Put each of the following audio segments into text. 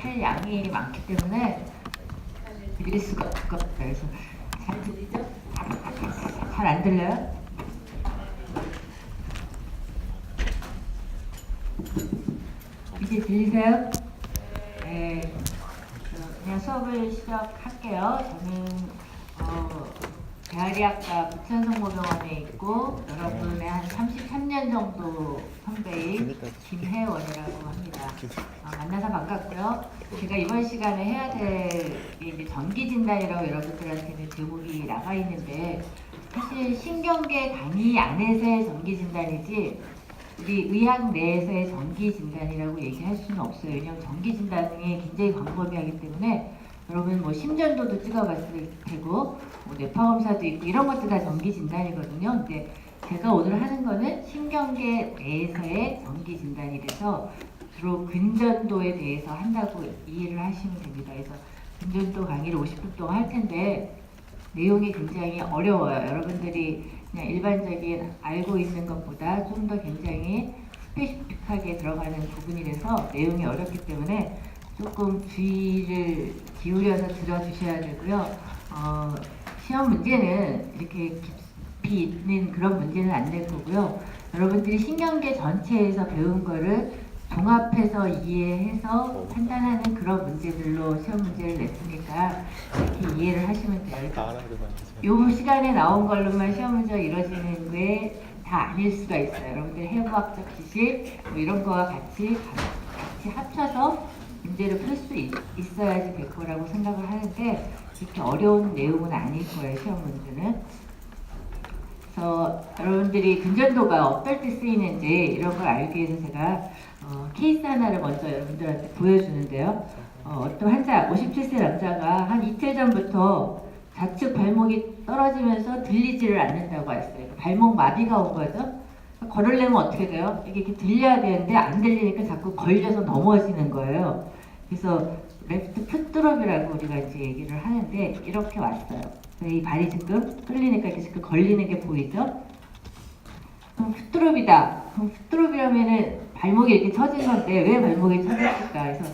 할 양이 많기 때문에 드릴 수가 없을 것 같아요. 그래서 잘 들리죠? 잘 안 들려요? 이제 들리세요? 네. 그냥 수업을 시작할게요. 저는 대하리학과 부천성모병원에 있고 여러분의 한 33년 정도 선배인 김혜원이라고 합니다. 만나서 반갑고요. 제가 이번 시간에 해야 될 게 이제 전기진단이라고 여러분들한테는 제목이 나가 있는데 사실 신경계 단위 안에서의 전기진단이지 우리 의학 내에서의 전기진단이라고 얘기할 수는 없어요. 왜냐하면 전기진단이 굉장히 광범위하기 때문에 여러분 뭐 심전도도 찍어봤을 테고 뭐 뇌파 검사도 있고 이런 것도 다 전기 진단이거든요. 근데 제가 오늘 하는 거는 신경계 내에서의 전기 진단이 돼서 주로 근전도에 대해서 한다고 이해를 하시면 됩니다. 그래서 근전도 강의를 50분 동안 할 텐데 내용이 굉장히 어려워요. 여러분들이 그냥 일반적인 알고 있는 것보다 좀 더 굉장히 스페시픽하게 들어가는 부분이라서 내용이 어렵기 때문에 조금 주의를 기울여서 들어주셔야 되고요. 시험 문제는 이렇게 깊이 있는 그런 문제는 안 될 거고요. 여러분들이 신경계 전체에서 배운 거를 종합해서 이해해서 판단하는 그런 문제들로 시험 문제를 냈으니까 이렇게 이해를 하시면 돼요. 이 시간에 나온 걸로만 시험 문제가 이루어지는 게 다 아닐 수가 있어요. 여러분들 해부학적 지식 뭐 이런 거와 같이 합쳐서 문제를 풀 수 있어야지 될 거라고 생각을 하는데 그렇게 어려운 내용은 아닐 거예요, 시험 문제는. 그래서 여러분들이 근전도가 어떨 때 쓰이는지 이런 걸 알기 위해서 제가 케이스 하나를 먼저 여러분들한테 보여주는데요. 어떤 환자, 57세 남자가 한 이틀 전부터 좌측 발목이 떨어지면서 들리지를 않는다고 했어요. 발목 마비가 온 거죠. 걸으려면 어떻게 돼요? 이게 들려야 되는데 안 들리니까 자꾸 걸려서 넘어지는 거예요. 그래서 레프트 풋드롭이라고 우리가 이제 얘기를 하는데 이렇게 왔어요. 이 발이 지금 끌리니까 이렇게 지금 걸리는 게 보이죠? 그럼 풋드롭이다. 그럼 풋드롭이라면은 발목이 이렇게 처진 건데 왜 발목이 처졌을까? 그래서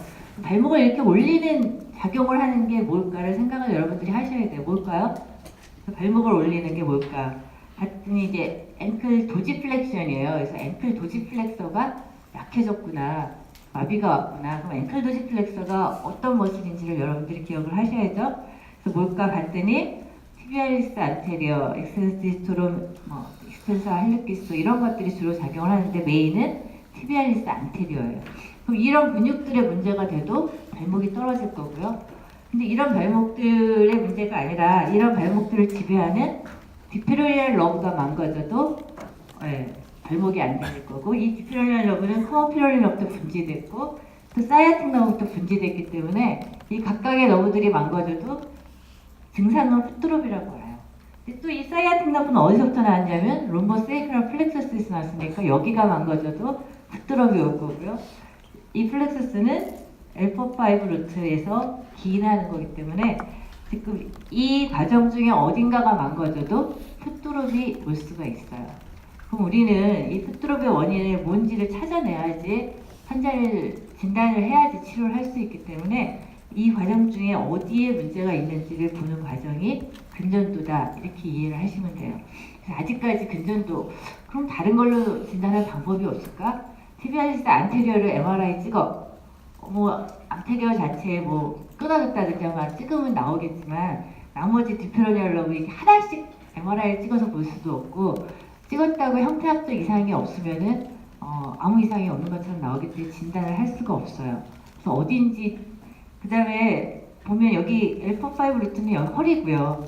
발목을 이렇게 올리는 작용을 하는 게 뭘까를 생각을 여러분들이 하셔야 돼요. 뭘까요? 발목을 올리는 게 뭘까? 봤더니 이제 앵클 도지플렉션이에요. 그래서 앵클 도지플렉서가 약해졌구나. 마비가 왔구나. 그럼 앵클 도지플렉서가 어떤 머슬인지를 여러분들이 기억을 하셔야죠. 그래서 뭘까 봤더니 티비아리스 안테리어, 엑센스디스토롬, 익스텐사 헬리키스 이런 것들이 주로 작용을 하는데 메인은 티비아리스 안테리어예요. 그럼 이런 근육들의 문제가 돼도 발목이 떨어질 거고요. 근데 이런 발목들의 문제가 아니라 이런 발목들을 지배하는 디피로리알 러브가 망가져도 발목이 안 될 거고 이 디피로리알 러브는 코어피로리알 러브도 분지됐고 또 사이아틱 러브도 분지됐기 때문에 이 각각의 러브들이 망가져도 증상은 풋드롭이라고 해요. 또 이 사이아틱 러브는 어디서부터 나왔냐면 롬보세이크럴 플렉서스에서 나왔으니까 여기가 망가져도 풋드롭이 올 거고요. 이 플렉서스는 L4-5 루트에서 기인하는 거기 때문에 지금 이 과정 중에 어딘가가 망가져도 풋드롭이 올 수가 있어요. 그럼 우리는 이 풋드롭의 원인을 뭔지를 찾아내야지 환자를 진단을 해야지 치료를 할 수 있기 때문에 이 과정 중에 어디에 문제가 있는지를 보는 과정이 근전도다 이렇게 이해를 하시면 돼요. 아직까지 근전도 그럼 다른 걸로 진단할 방법이 없을까? 티비아리스 안테리어를 MRI 찍어 안테리어 자체에 끊어졌다든지 찍으면 나오겠지만 나머지 디피로니얼 러브 이렇게 하나씩 MRI를 찍어서 볼 수도 없고 찍었다고 형태학적 이상이 없으면은 아무 이상이 없는 것처럼 나오기 때문에 진단을 할 수가 없어요. 그래서 어딘지 그 다음에 보면 여기 L4-5 루트는 여기 허리고요.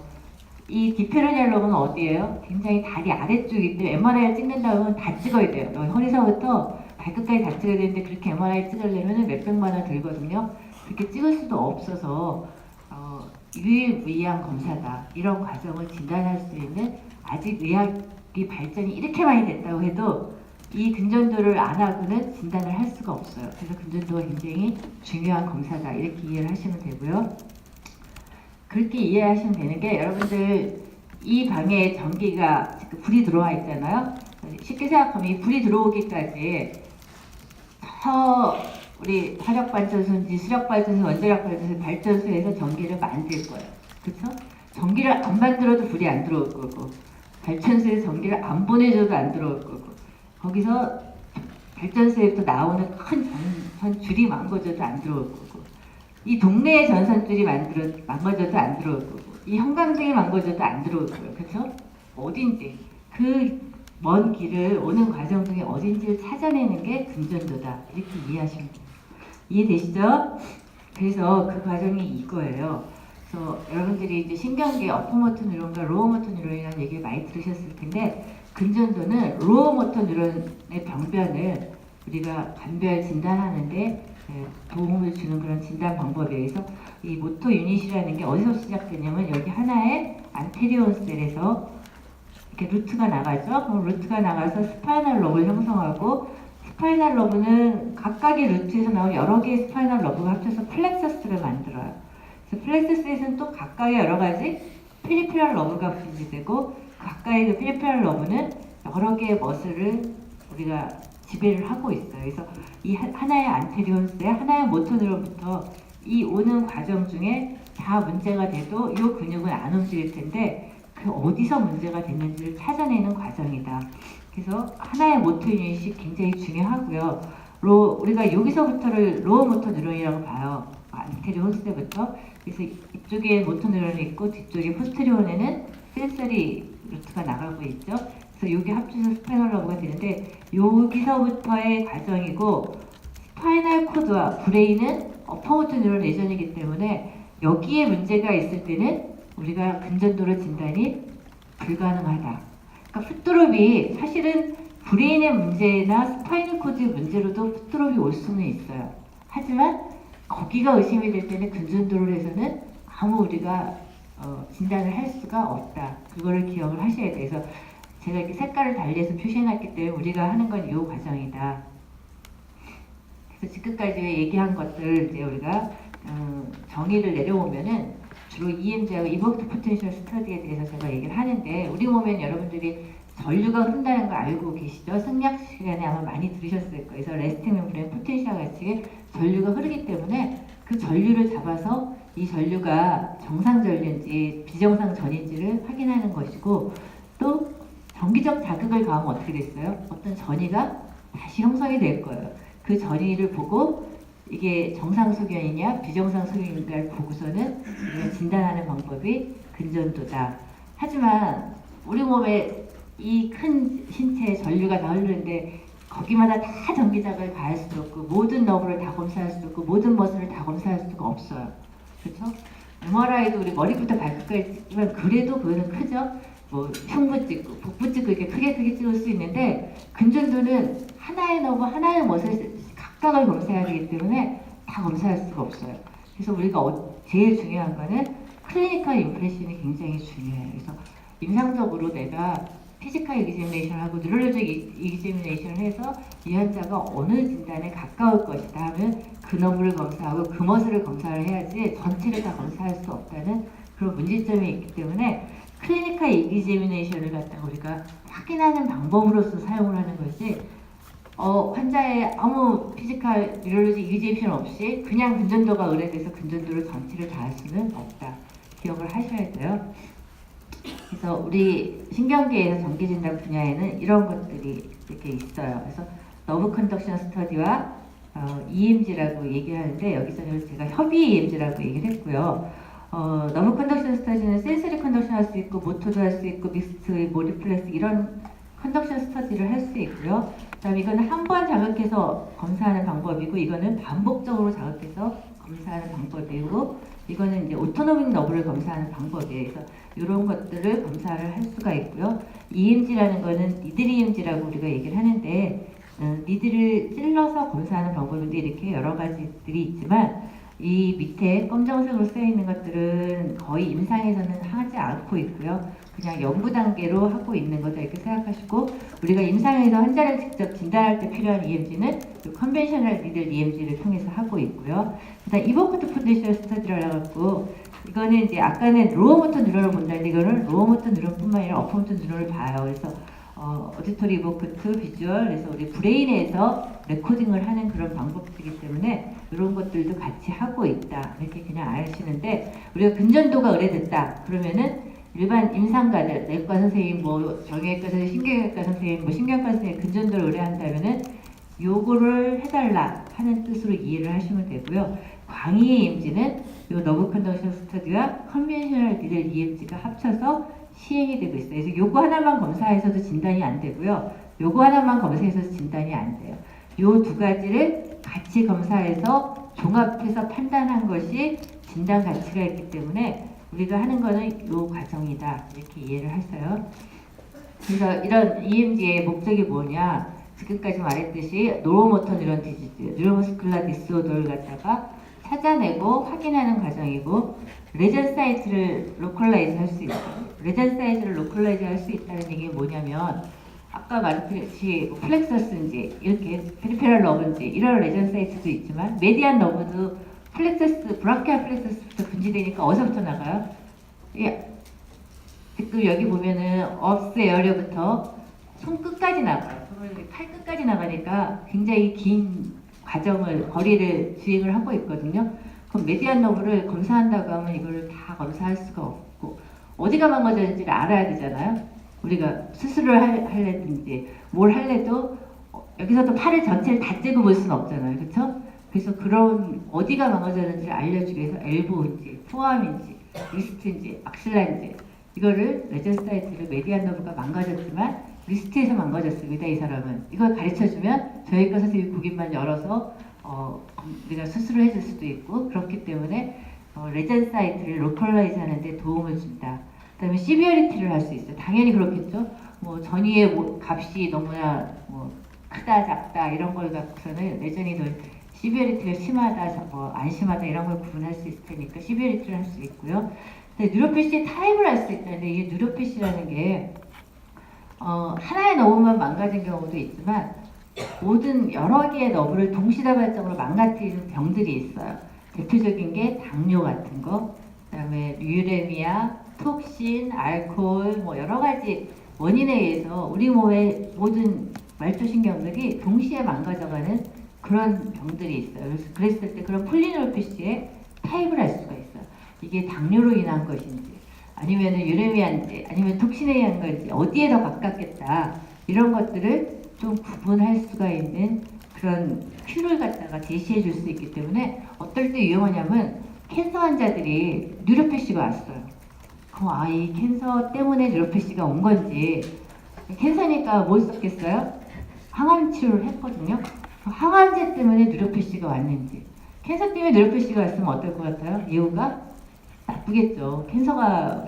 이 디피로니얼 러브는 어디예요? 굉장히 다리 아래쪽이기 때문에 MRI를 찍는다면 다 찍어야 돼요. 여기 허리서부터 발끝까지 다 찍어야 되는데 그렇게 MRI 찍으려면 몇백만 원 들거든요. 그렇게 찍을 수도 없어서 유일무이한 검사다. 이런 과정을 진단할 수 있는 아직 의학이 발전이 이렇게 많이 됐다고 해도 이 근전도를 안 하고는 진단을 할 수가 없어요. 그래서 근전도가 굉장히 중요한 검사다. 이렇게 이해를 하시면 되고요. 그렇게 이해하시면 되는 게 여러분들 이 방에 전기가 지금 불이 들어와 있잖아요. 쉽게 생각하면 이 불이 들어오기까지 우리 화력발전소인지 수력발전소, 원자력발전소, 발전소에서 전기를 만들 거예요. 그렇죠? 전기를 안 만들어도 불이 안 들어올 거고, 발전소에 전기를 안 보내줘도 안 들어올 거고, 거기서 발전소에부터 나오는 큰 전줄이 망가져도 안 들어올 거고, 이 동네의 전선줄이 망가져도 안 들어올 거고, 이 형광등이 망가져도 안 들어올 거예요. 그렇죠? 어딘지 그 먼 길을 오는 과정 중에 어딘지를 찾아내는 게 근전도다. 이렇게 이해하시면 돼요. 이해되시죠? 그래서 그 과정이 이거예요. 그래서 여러분들이 이제 신경계 어퍼모터 뉴런과 로어모터 뉴런이라는 얘기를 많이 들으셨을 텐데, 근전도는 로어모터 뉴런의 병변을 우리가 감별 진단하는데 도움을 주는 그런 진단 방법에 의해서 이 모터 유닛이라는 게 어디서 시작되냐면 여기 하나의 안테리온 셀에서 이렇게 루트가 나가죠. 그럼 루트가 나가서 스파이널 러브를 형성하고, 스파이널 러브는 각각의 루트에서 나온 여러 개의 스파이널 러브가 합쳐서 플렉서스를 만들어요. 그래서 플렉서스에서는 또 각각의 여러 가지 페리페럴 러브가 분리되고, 각각의 그 페리페럴 러브는 여러 개의 머슬을 우리가 지배를 하고 있어요. 그래서 이 하나의 안테리온스에 하나의 모토뉴런부터 이 오는 과정 중에 다 문제가 돼도 이 근육은 안 움직일 텐데, 그 어디서 문제가 됐는지를 찾아내는 과정이다. 그래서 하나의 모터 유닛이 굉장히 중요하고요. 우리가 여기서부터를 로어 모터 뉴런이라고 봐요. 안테리오 홀스테부터. 그래서 이쪽에 모터 뉴런이 있고 뒤쪽에 포스테리온에는 센서리 루트가 나가고 있죠. 그래서 여기 합쳐서 스파이널 러브가 되는데, 여기서부터의 과정이고, 스파이널 코드와 브레인은 어퍼모터 뉴런 레전이기 때문에 여기에 문제가 있을 때는 우리가 근전도로 진단이 불가능하다. 그러니까 풋드롭이 사실은 브레인의 문제나 스파이널 코드의 문제로도 풋드롭이 올 수는 있어요. 하지만 거기가 의심이 될 때는 근전도로 해서는 아무 우리가 진단을 할 수가 없다. 그거를 기억을 하셔야 돼서 제가 이렇게 색깔을 달리해서 표시해놨기 때문에 우리가 하는 건 이 과정이다. 그래서 지금까지 얘기한 것들 이제 우리가 정의를 내려오면은 주로 EMG하고 이버트 포텐셜 스터디에 대해서 제가 얘기를 하는데, 우리 몸엔 여러분들이 전류가 흐른다는 거 알고 계시죠? 생략 시간에 아마 많이 들으셨을 거예요. 그래서 레스팅 멤브레인 포텐셜 같이 전류가 흐르기 때문에 그 전류를 잡아서 이 전류가 정상 전류인지 비정상 전인지를 확인하는 것이고, 또 정기적 자극을 가하면 어떻게 됐어요? 어떤 전이가 다시 형성이 될 거예요. 그 전이를 보고 이게 정상 소견이냐 비정상 소견인가를 보고서는 우리가 진단하는 방법이 근전도다. 하지만 우리 몸에 이 큰 신체에 전류가 다 흐르는데 거기마다 다 전기자극을 가할 수도 없고, 모든 너브를 다 검사할 수도 없고, 모든 머슬을 다 검사할 수가 없어요. 그렇죠? MRI도 우리 머리부터 발끝까지 찍지만 그래도 그거는 크죠? 뭐 흉부 찍고 복부 찍고 이렇게 크게 찍을 수 있는데, 근전도는 하나의 너브 하나의 머슬 각각을 검사해야 되기 때문에 다 검사할 수가 없어요. 그래서 우리가 제일 중요한 거는 클리니컬 임프레션이 굉장히 중요해요. 그래서 임상적으로 내가 피지컬 이기제미네이션을 하고 뉴럴로직 이기제미네이션을 해서 이 환자가 어느 진단에 가까울 것이다 하면 그 너브를 검사하고 그 머슬을 검사를 해야지 전체를 다 검사할 수 없다는 그런 문제점이 있기 때문에 클리니컬 이기제미네이션을 갖다가 우리가 확인하는 방법으로서 사용을 하는 것이, 환자의 아무 피지컬 뉴럴로직 이기제미네이션 없이 그냥 근전도가 의뢰돼서 근전도를 전체를 다 할 수는 없다. 기억을 하셔야 돼요. 그래서 우리 신경계에서 전기진단 분야에는 이런 것들이 이렇게 있어요. 그래서 너브 컨덕션 스터디와 EMG라고 얘기를 하는데, 여기서는 제가 협의 EMG라고 얘기를 했고요. 너브 컨덕션 스터디는 센서리 컨덕션 할 수 있고, 모토도 할 수 있고, 믹스트, 리플렉스 이런 컨덕션 스터디를 할 수 있고요. 그다음에 이거는 한 번 자극해서 검사하는 방법이고, 이거는 반복적으로 자극해서 검사하는 방법이고, 이거는 이제 오토노믹 너브를 검사하는 방법이에요. 그래서 이런 것들을 검사를 할 수가 있고요. EMG라는 거는 니들 EMG라고 우리가 얘기를 하는데, 니들을 찔러서 검사하는 방법인데 이렇게 여러 가지들이 있지만, 이 밑에 검정색으로 쓰여 있는 것들은 거의 임상에서는 하지 않고 있고요. 그냥 연구 단계로 하고 있는 거다 이렇게 생각하시고, 우리가 임상에서 환자를 직접 진단할 때 필요한 EMG는 컨벤셔널 니들 EMG를 통해서 하고 있고요. 그다음 이버크트 포텐셜 스터디를 해갖고, 이거는 이제 아까는 로어 모터 뉴런을 본다는데 이거는 로어 모터 뉴런뿐만 아니라 어퍼 모터 뉴런을 봐요. 그래서 어디토리 이보크트 비주얼, 그래서 우리 브레인에서 레코딩을 하는 그런 방법이기 때문에 이런 것들도 같이 하고 있다. 이렇게 그냥 아시는데, 우리가 근전도가 의뢰됐다 그러면은 일반 임상가들, 내과 선생님, 뭐 정형외과 선생님, 신경외과 선생님, 뭐 신경과 선생님 근전도를 의뢰한다면은 요거를 해달라 하는 뜻으로 이해를 하시면 되고요. 광의의 EMG는 요 너브 컨덕션 스터디와 컨벤셔널 니들 EMG가 합쳐서 시행이 되고 있어요. 그래서 요거 하나만 검사해서도 진단이 안 되고요. 요거 하나만 검사해서 진단이 안 돼요. 요 두 가지를 같이 검사해서 종합해서 판단한 것이 진단 가치가 있기 때문에 우리가 하는 거는 요 과정이다. 이렇게 이해를 하세요. 그래서 이런 EMG의 목적이 뭐냐? 지금까지 말했듯이 노로모터 뉴런 디지즈, 뉴로머스쿨라 디스오더를 갖다가 찾아내고 확인하는 과정이고, 레전 사이트를 로컬라이즈 할 수 있어요. 레전 사이트를 로컬라이즈 할 수 있다는 얘기 뭐냐면, 아까 말했듯이 플렉서스인지 이렇게 페리페럴 러브인지 이런 레전 사이트도 있지만, 메디안 러브도 플렉서스, 브라키아 플렉서스부터 분지되니까 어디서부터 나가요? 예. 지금 여기 보면은 업스 에어리어부터 손끝까지 나가요. 팔 끝까지 나가니까 굉장히 긴 거리를 주행을 하고 있거든요. 그럼 메디안 너브를 검사한다고 하면 이걸 다 검사할 수가 없고, 어디가 망가졌는지를 알아야 되잖아요. 우리가 수술을 할래든지 뭘 할래도 여기서도 팔을 전체를 다 째고 볼 수는 없잖아요. 그렇죠? 그래서 그런 어디가 망가졌는지를 알려주기 위해서 엘보인지, 포암인지, 리스트인지, 악실라인지 이거를 레전 사이트를 메디안 너브가 망가졌지만 리스트에서 망가졌습니다. 이 사람은. 이걸 가르쳐주면 저희과 선생님이 국인만 열어서 우리가 수술을 해줄 수도 있고, 그렇기 때문에 레전 사이트를 로컬라이즈 하는데 도움을 준다. 그 다음에 시비어리티를 할 수 있어요. 당연히 그렇겠죠. 뭐 전이의 값이 너무나 크다 작다 이런 걸 갖고서는 레전이 더 시비어리티가 심하다 안 심하다 이런 걸 구분할 수 있을 테니까 시비어리티를 할 수 있고요. 뉴로패시의 타입을 알 수 있다는데, 이게 뉴로패시라는 게 하나의 너브만 망가진 경우도 있지만 모든 여러 개의 너브를 동시다발적으로 망가뜨리는 병들이 있어요. 대표적인 게 당뇨 같은 거, 그다음에 유레미아, 톡신, 알코올, 뭐 여러 가지 원인에 의해서 우리 몸의 모든 말초신경들이 동시에 망가져가는 그런 병들이 있어요. 그래서 그랬을 때 그런 폴리뉴로패시의 타입을 알 수가 있어요. 이게 당뇨로 인한 것인지, 아니면 유레미아인지, 아니면 톡신에 의한 건지, 어디에 더 가깝겠다, 이런 것들을 좀 구분할 수가 있는 그런 큐를 갖다가 제시해 줄 수 있기 때문에, 어떨 때 위험하냐면 캔서 환자들이 뉴로패시가 왔어요. 그럼 이 캔서 때문에 뉴로패시가 온 건지, 캔서니까 뭘 썼겠어요? 항암 치료를 했거든요. 항암제 때문에 뉴로패시가 왔는지, 캔서 때문에 뉴로패시가 왔으면 어떨 것 같아요? 이유가 나쁘겠죠. 캔서가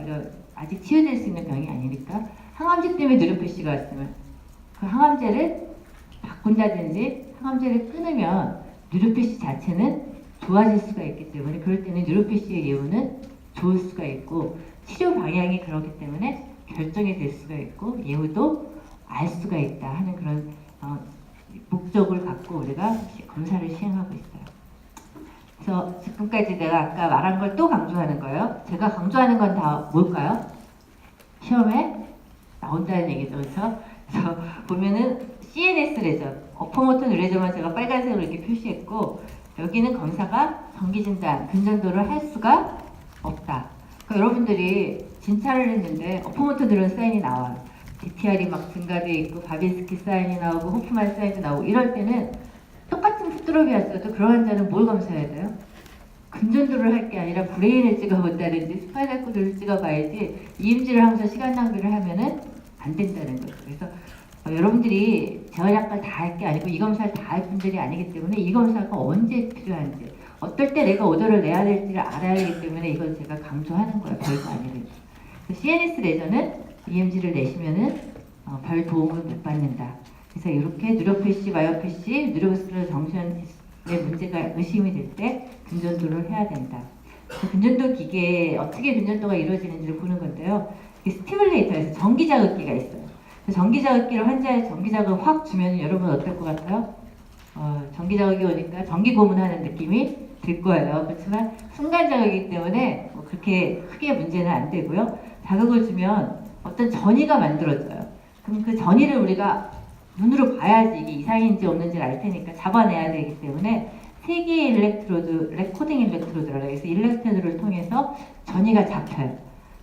아직 치유될 수 있는 병이 아니니까. 항암제 때문에 뉴로패시가 왔으면 그 항암제를 바꾼다든지 항암제를 끊으면 뉴로패시 자체는 좋아질 수가 있기 때문에, 그럴 때는 뉴로패시의 예후는 좋을 수가 있고, 치료 방향이 그렇기 때문에 결정이 될 수가 있고 예후도 알 수가 있다 하는 그런 목적을 갖고 우리가 검사를 시행하고 있어요. 그래서 지금까지 내가 아까 말한 걸 또 강조하는 거예요. 제가 강조하는 건 다 뭘까요? 시험에 나온다는 얘기죠. 그래서 보면은 CNS 레전, 어퍼모터 뉴레전만 제가 빨간색으로 이렇게 표시했고, 여기는 검사가 정기진단, 근전도를 할 수가 없다. 그러니까 여러분들이 진찰을 했는데 어퍼모터 뉴런 사인이 나와요. DTR이 막 증가되어 있고 바빈스키 사인이 나오고 호프만 사인이 나오고, 이럴 때는 똑같은 푸드로비였어도 그런 환자는 뭘 검사해야 돼요? 근전도를 할 게 아니라 브레인을 찍어본다든지 스파이널 코드를 찍어봐야지, EMG를 하면서 시간 낭비를 하면은 안 된다는 거죠. 그래서 여러분들이 재활약을 다 할 게 아니고 이 검사를 다 할 분들이 아니기 때문에 이 검사가 언제 필요한지, 어떨 때 내가 오더를 내야 될지를 알아야 하기 때문에 이걸 제가 강조하는 거예요. 별거 아니래도. CNS 레전은 EMG를 내시면은 별 도움을 못 받는다. 그래서 이렇게 뉴로패시, 마이오패시, 뉴로머스쿨러 정션의 문제가 의심이 될 때 근전도를 해야 된다. 근전도 기계에 어떻게 근전도가 이루어지는지를 보는 건데요. 스티뮬레이터에서 전기자극기가 있어요. 전기자극기를 환자의 전기자극을 확 주면 여러분 어떨 것 같아요? 전기자극이 오니까 전기고문하는 느낌이 들 거예요. 그렇지만 순간자극이기 때문에 그렇게 크게 문제는 안 되고요. 자극을 주면 어떤 전이가 만들어져요. 그럼 그 전이를 우리가 눈으로 봐야지 이게 이상인지 없는지를 알 테니까 잡아내야 되기 때문에 세 개의 일렉트로드, 레코딩 일렉트로드라고 해서 일렉트로드를 통해서 전이가 잡혀요.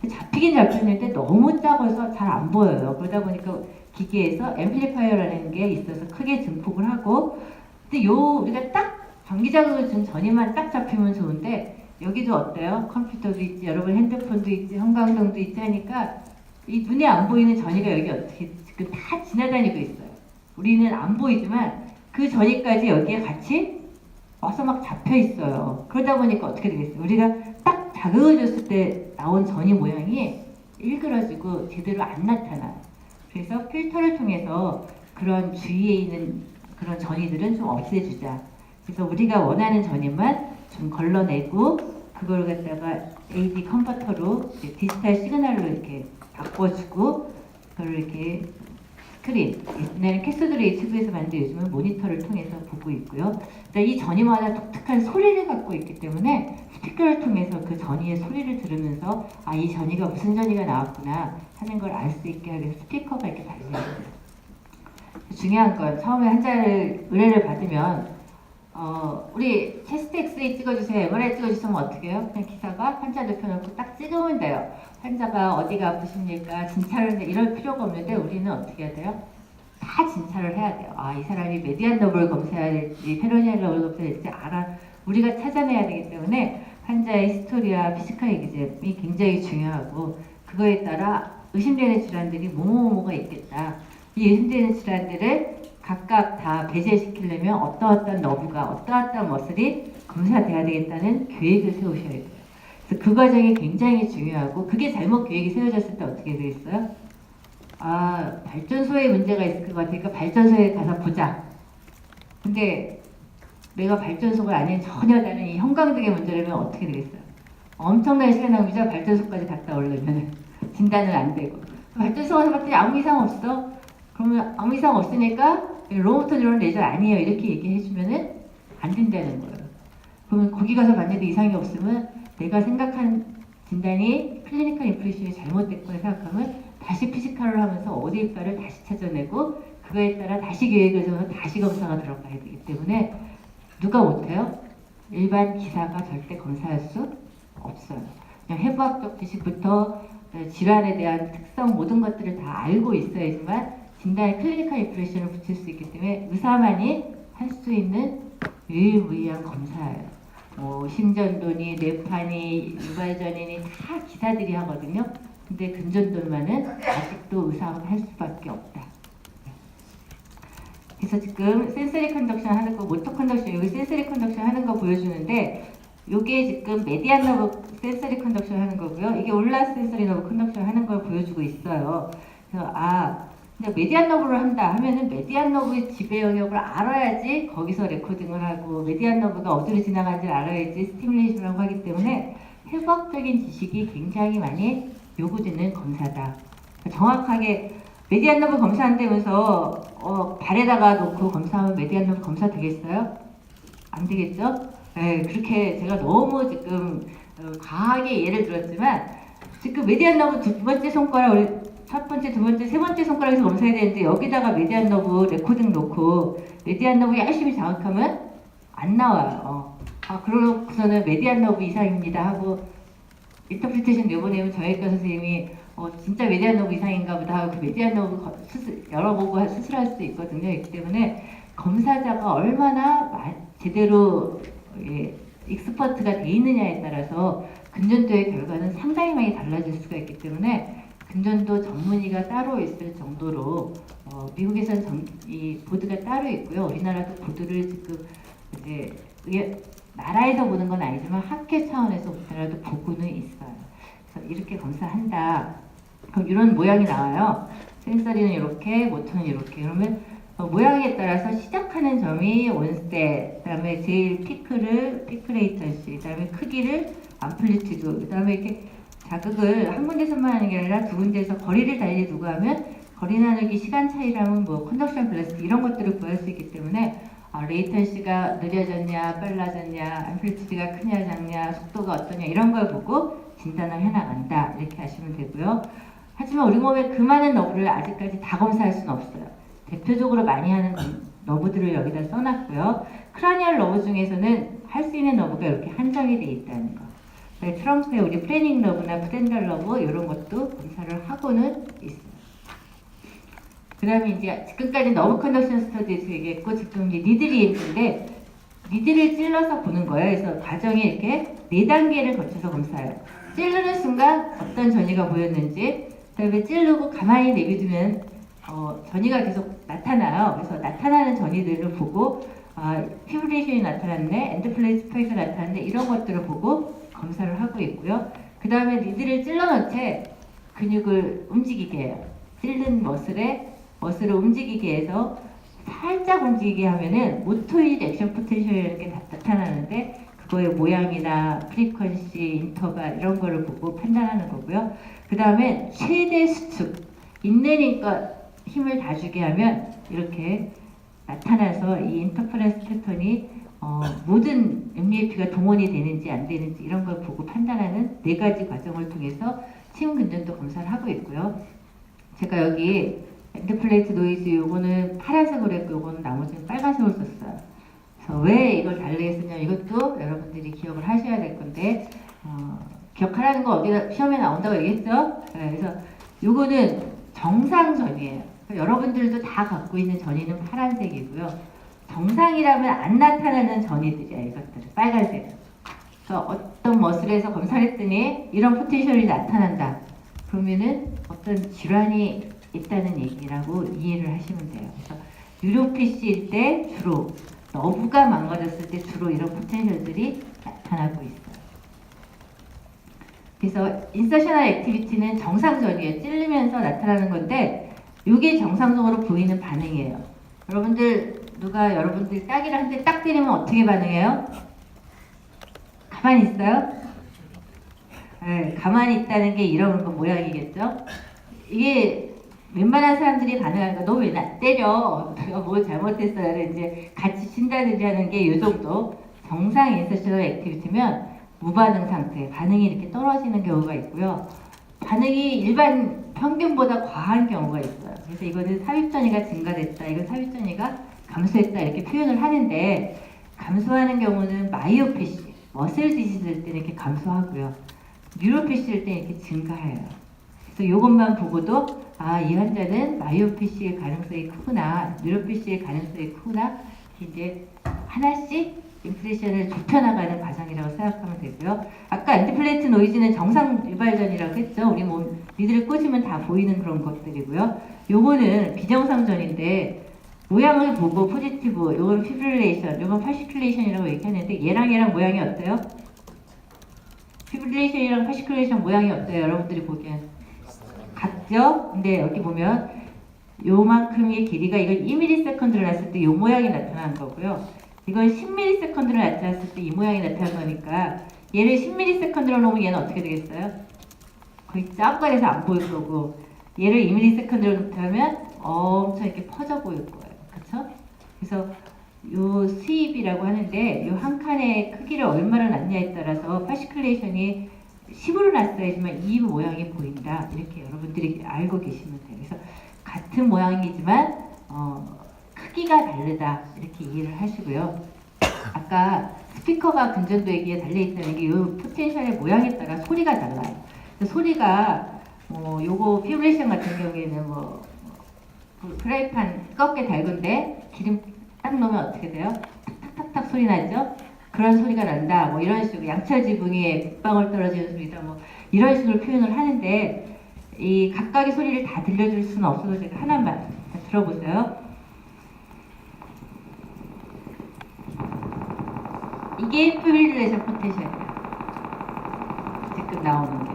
잡히긴 잡혔는데 너무 작아서 잘 안 보여요. 그러다 보니까 기계에서 앰플리파이어라는 게 있어서 크게 증폭을 하고, 근데 우리가 딱 전기자극을 준 전이만 딱 잡히면 좋은데 여기도 어때요? 컴퓨터도 있지, 여러분 핸드폰도 있지, 형광등도 있지 하니까 이 눈에 안 보이는 전이가 여기 어떻게 지금 다 지나다니고 있어요. 우리는 안 보이지만 그 전이까지 여기에 같이 와서 막 잡혀 있어요. 그러다 보니까 어떻게 되겠어요? 우리가 딱 자극을 줬을 때 나온 전이 모양이 일그러지고 제대로 안 나타나요. 그래서 필터를 통해서 그런 주위에 있는 그런 전이들은 좀 없애주자. 그래서 우리가 원하는 전이만 좀 걸러내고 그걸 갖다가 AD 컨버터로 디지털 시그널로 이렇게 바꿔주고 그걸 이렇게 스크린, 옛날에 캐스드레이 튜브에서 만든 요즘은 모니터를 통해서 보고 있고요. 이 전이마다 독특한 소리를 갖고 있기 때문에 스피커를 통해서 그 전이의 소리를 들으면서 아, 이 전이가 무슨 전이가 나왔구나 하는 걸 알 수 있게 하기 위해서 스피커가 이렇게 달려요. 중요한 건 처음에 환자를 의뢰를 받으면 우리 체스트 엑스레이 찍어주세요, MRI 찍어주시면 어떻게 해요? 그냥 기사가 환자 눕혀놓고 딱 찍으면 돼요. 환자가 어디가 아프십니까? 진찰을 이럴 필요가 없는데 우리는 어떻게 해야 돼요? 다 진찰을 해야 돼요. 아, 이 사람이 메디안 너브를 검사해야 될지 페로니안 너브를 검사해야 될지 우리가 찾아내야 되기 때문에 환자의 히스토리와 피지컬 기제이 굉장히 중요하고 그거에 따라 의심되는 질환들이 뭐뭐뭐가 있겠다. 이 의심되는 질환들을 각각 다 배제시키려면 어떠어떤 너브가 어떠어떤 머슬이 검사돼야 되겠다는 계획을 세우셔야 돼요. 그래서 그 과정이 굉장히 중요하고 그게 잘못 계획이 세워졌을 때 어떻게 되겠어요? 아, 발전소에 문제가 있을 것 같으니까 발전소에 가서 보자. 근데 내가 발전소가 아닌 전혀 다른 이 형광등의 문제라면 어떻게 되겠어요? 엄청난 시간 낭비죠. 발전소까지 갔다 오려면 진단은 안 되고 발전소 가서 봤더니 아무 이상 없어. 그러면 아무 이상 없으니까 로모터 뉴런 레저 아니에요 이렇게 얘기해주면은 안 된다는 거예요. 그러면 거기 가서 봤는데 이상이 없으면 내가 생각한 진단이 클리니컬 인프레션이 잘못됐거나 생각하면 다시 피지컬을 하면서 어디일까를 다시 찾아내고 그거에 따라 다시 계획을 세워서 다시 검사가 들어가야 되기 때문에 누가 못해요? 일반 기사가 절대 검사할 수 없어요. 그냥 해부학적 지식부터 질환에 대한 특성 모든 것들을 다 알고 있어야지만 진단에 클리니컬 인프레션을 붙일 수 있기 때문에 의사만이 할 수 있는 유일무이한 검사예요. 심전도니, 뇌파니, 유발전이니 다 기사들이 하거든요. 근데 금전돈만은 아직도 의사가 할 수밖에 없다. 그래서 지금 센서리 컨덕션 하는 거, 모터 컨덕션, 여기 센서리 컨덕션 하는 거 보여주는데 이게 지금 메디안 너브 센서리 컨덕션 하는 거고요. 이게 올라 센서리 너브 컨덕션 하는 걸 보여주고 있어요. 그래서 근데 메디안 너브를 한다 하면은 메디안 너브의 지배 영역을 알아야지 거기서 레코딩을 하고 메디안 너브가 어디로 지나가는지를 알아야지 스티뮬레이션을 하고 하기 때문에 해부학적인 지식이 굉장히 많이 요구되는 검사다. 정확하게 메디안 너브 검사한다면서 발에다가 놓고 검사하면 메디안 너브 검사 되겠어요? 안 되겠죠? 네, 그렇게 제가 너무 지금 과하게 예를 들었지만 지금 메디안 너브 두 번째 손가락 첫 번째, 두 번째, 세 번째 손가락에서 검사해야 되는데 여기다가 메디안 너브 레코딩 놓고 메디안 너브 열심히 자극하면 안 나와요. 그러고서는 메디안 너브 이상입니다 하고 인터프리테이션 내보내면 저희과 선생님이 진짜 메디안 너브 이상인가 보다 하고 그 메디안 너브 열어보고 수술할 수 있거든요. 그렇기 때문에 검사자가 얼마나 제대로 익스퍼트가 돼 있느냐에 따라서 근전도의 결과는 상당히 많이 달라질 수가 있기 때문에 금전도 전문의가 따로 있을 정도로 미국에서는 이 보드가 따로 있고요. 우리나라도 보드를 지금 이제 나라에서 보는 건 아니지만 학회 차원에서 우리나라도 보고는 있어요. 그래서 이렇게 검사한다. 그럼 이런 모양이 나와요. 센서리는 이렇게, 모터는 이렇게. 그러면 모양에 따라서 시작하는 점이 원스텝, 그다음에 제일 피크레이턴시, 그다음에 크기를 암플리튜드, 그다음에 이렇게 자극을 한 군데서만 하는 게 아니라 두 군데에서 거리를 달리 두고 하면 거리 나누기 시간 차이라면 컨덕션 벨로시티 이런 것들을 구할 수 있기 때문에 레이턴시가 느려졌냐 빨라졌냐 암플리튜드가 크냐 작냐 속도가 어떠냐 이런 걸 보고 진단을 해나간다 이렇게 하시면 되고요. 하지만 우리 몸에 그 많은 너브를 아직까지 다 검사할 수는 없어요. 대표적으로 많이 하는 너브들을 여기다 써놨고요. 크라니얼 너브 중에서는 할 수 있는 너브가 이렇게 한정이 되어 있다는 거. 트렁크에 우리 플래닝 너브나 푸덴달 너브 이런 것도 검사를 하고는 있어요. 그 다음에 이제 지금까지 너브 컨덕션 스터디에서 얘기했고 지금 이제 니들이 있는데 니들을 찔러서 보는 거예요. 그래서 과정이 이렇게 4단계를 거쳐서 검사해요. 찌르는 순간 어떤 전이가 보였는지, 그 다음에 찌르고 가만히 내비두면 전이가 계속 나타나요. 그래서 나타나는 전이들을 보고 피브레이션이 나타났네, 엔드플레이스 스파이크가 나타났네, 이런 것들을 보고 검사를 하고 있고요. 그 다음에 니들을 찔러놓은 채 근육을 움직이게 해요. 찔른 머슬을 움직이게 해서 살짝 움직이게 하면은 모토일 액션 포텐셜이라는 게 나타나는데 그거의 모양이나 프리퀀시, 인터벌 이런 거를 보고 판단하는 거고요. 그 다음에 최대 수축, 있는 힘껏 힘을 다 주게 하면 이렇게 나타나서 이 인터퍼런스 패턴이 모든 MDF가 동원이 되는지 안 되는지 이런 걸 보고 판단하는 4가지 과정을 통해서 침 근전도 검사를 하고 있고요. 제가 여기 엔드플레이트 노이즈 요거는 파란색으로 했고 요거는 나머지는 빨간색으로 썼어요. 그래서 왜 이걸 다르게 썼냐면 이것도 여러분들이 기억을 하셔야 될 건데 기억하라는 거 어디다 시험에 나온다고 얘기했죠? 네, 그래서 요거는 정상전이에요. 여러분들도 다 갖고 있는 전이는 파란색이고요. 정상이라면 안 나타나는 전이들이야 이것들은 빨간색. 그래서 어떤 머슬에서 검사를 했더니 이런 포텐셜이 나타난다. 그러면은 어떤 질환이 있다는 얘기라고 이해를 하시면 돼요. 그래서 뉴로피시일 때 주로 너브가 망가졌을 때 주로 이런 포텐셜들이 나타나고 있어요. 그래서 인서셔널 액티비티는 정상적이에요. 찔리면서 나타나는 건데 이게 정상적으로 보이는 반응이에요. 여러분들 누가 여러분들이 따기를 한 대 딱 때리면 어떻게 반응해요? 가만히 있어요? 네, 가만히 있다는 게 이런 거 모양이겠죠? 이게 웬만한 사람들이 반응하니까 너 왜 나 때려? 내가 뭘 잘못했어요? 이제 같이 친다든지 하는 게 이 정도. 정상 인서셔널 액티비티면 무반응 상태, 반응이 이렇게 떨어지는 경우가 있고요. 반응이 일반 평균보다 과한 경우가 있어요. 그래서 이거는 삽입전이가 증가됐다, 이건 삽입전이가 감소했다 이렇게 표현을 하는데 감소하는 경우는 마이오패시, 머슬 디지즈일 때는 이렇게 감소하고요. 뉴로패시일 때는 이렇게 증가해요. 그래서 이것만 보고도 이 환자는 마이오패시의 가능성이 크구나, 뉴로패시의 가능성이 크구나 이제 하나씩 인프레션을 좁혀나가는 과정이라고 생각하면 되고요. 아까 엔드플레이트 노이즈는 정상 유발전이라고 했죠. 우리 몸 니들을 꽂으면 다 보이는 그런 것들이고요. 요거는 비정상전인데 모양을 보고 포지티브, 요건 피브릴레이션, 요건 파시큘레이션이라고 얘기하는데 얘랑 모양이 어때요? 피브릴레이션이랑 파시큘레이션 모양이 어때요? 여러분들이 보기엔 같죠? 근데 여기 보면 요만큼의 길이가 이건 2ms를 났을 때 요 모양이 나타나는 거고요. 이건 10ms를 나타났을 때 이 모양이 나타난 거니까 얘를 10ms로 놓으면 얘는 어떻게 되겠어요? 거의 짝깔에서 안 보일 거고 얘를 2ms로 놓다면 엄청 이렇게 퍼져 보일 거예요. 그렇죠? 그래서 요 수입이라고 하는데 요 한 칸의 크기를 얼마나 났냐에 따라서 파시큘레이션이 10으로 났어야지만 이 모양이 보인다. 이렇게 여러분들이 알고 계시면 돼요. 그래서 같은 모양이지만 크기가 다르다. 이렇게 이해를 하시고요. 아까 스피커가 근전도에게 달려있다는 게 이 포텐셜의 모양에 따라 소리가 달라요. 소리가 요거 피브레이션 같은 경우에는 프라이팬 뜨겁게 달군데 기름 딱 넣으면 어떻게 돼요? 탁탁탁탁 소리 나죠? 그런 소리가 난다. 이런 식으로 양철 지붕에 빗방울 떨어지는 소리다. 이런 식으로 표현을 하는데 이 각각의 소리를 다 들려줄 수는 없어서 제가 하나만 들어보세요. 이게 피브릴레이션 포텐셜이에요. 지금 나오는 게.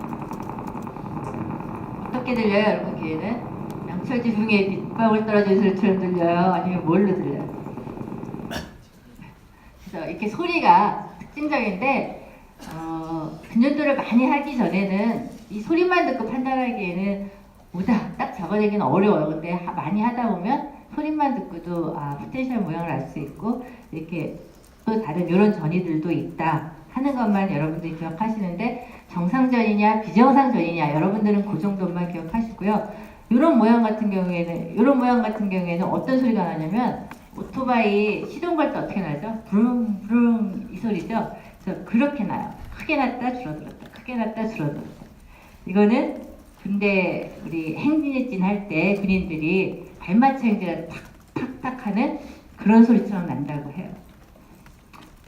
어떻게 들려요, 여러분 귀에는? 양철 지붕에 빗방울 떨어지는 소리처럼 들려요? 아니면 뭘로 들려요? 그래서 이렇게 소리가 특징적인데 근전도를 많이 하기 전에는 이 소리만 듣고 판단하기에는 오다 딱 잡아내기는 어려워요. 근데 많이 하다 보면 소리만 듣고도 포텐셜 모양을 알 수 있고 이렇게 또 다른 이런 전이들도 있다 하는 것만 여러분들이 기억하시는데 정상전이냐 비정상전이냐 여러분들은 그 정도만 기억하시고요. 이런 모양 같은 경우에는 어떤 소리가 나냐면 오토바이 시동 걸 때 어떻게 나죠? 부릉 부릉 이 소리죠. 그래서 그렇게 나요. 크게 났다 줄어들었다. 크게 났다 줄어들었다. 이거는 군대 우리 행진했진 할 때 군인들이 발맞춰 행진을 탁탁탁 하는 그런 소리처럼 난다고 해요.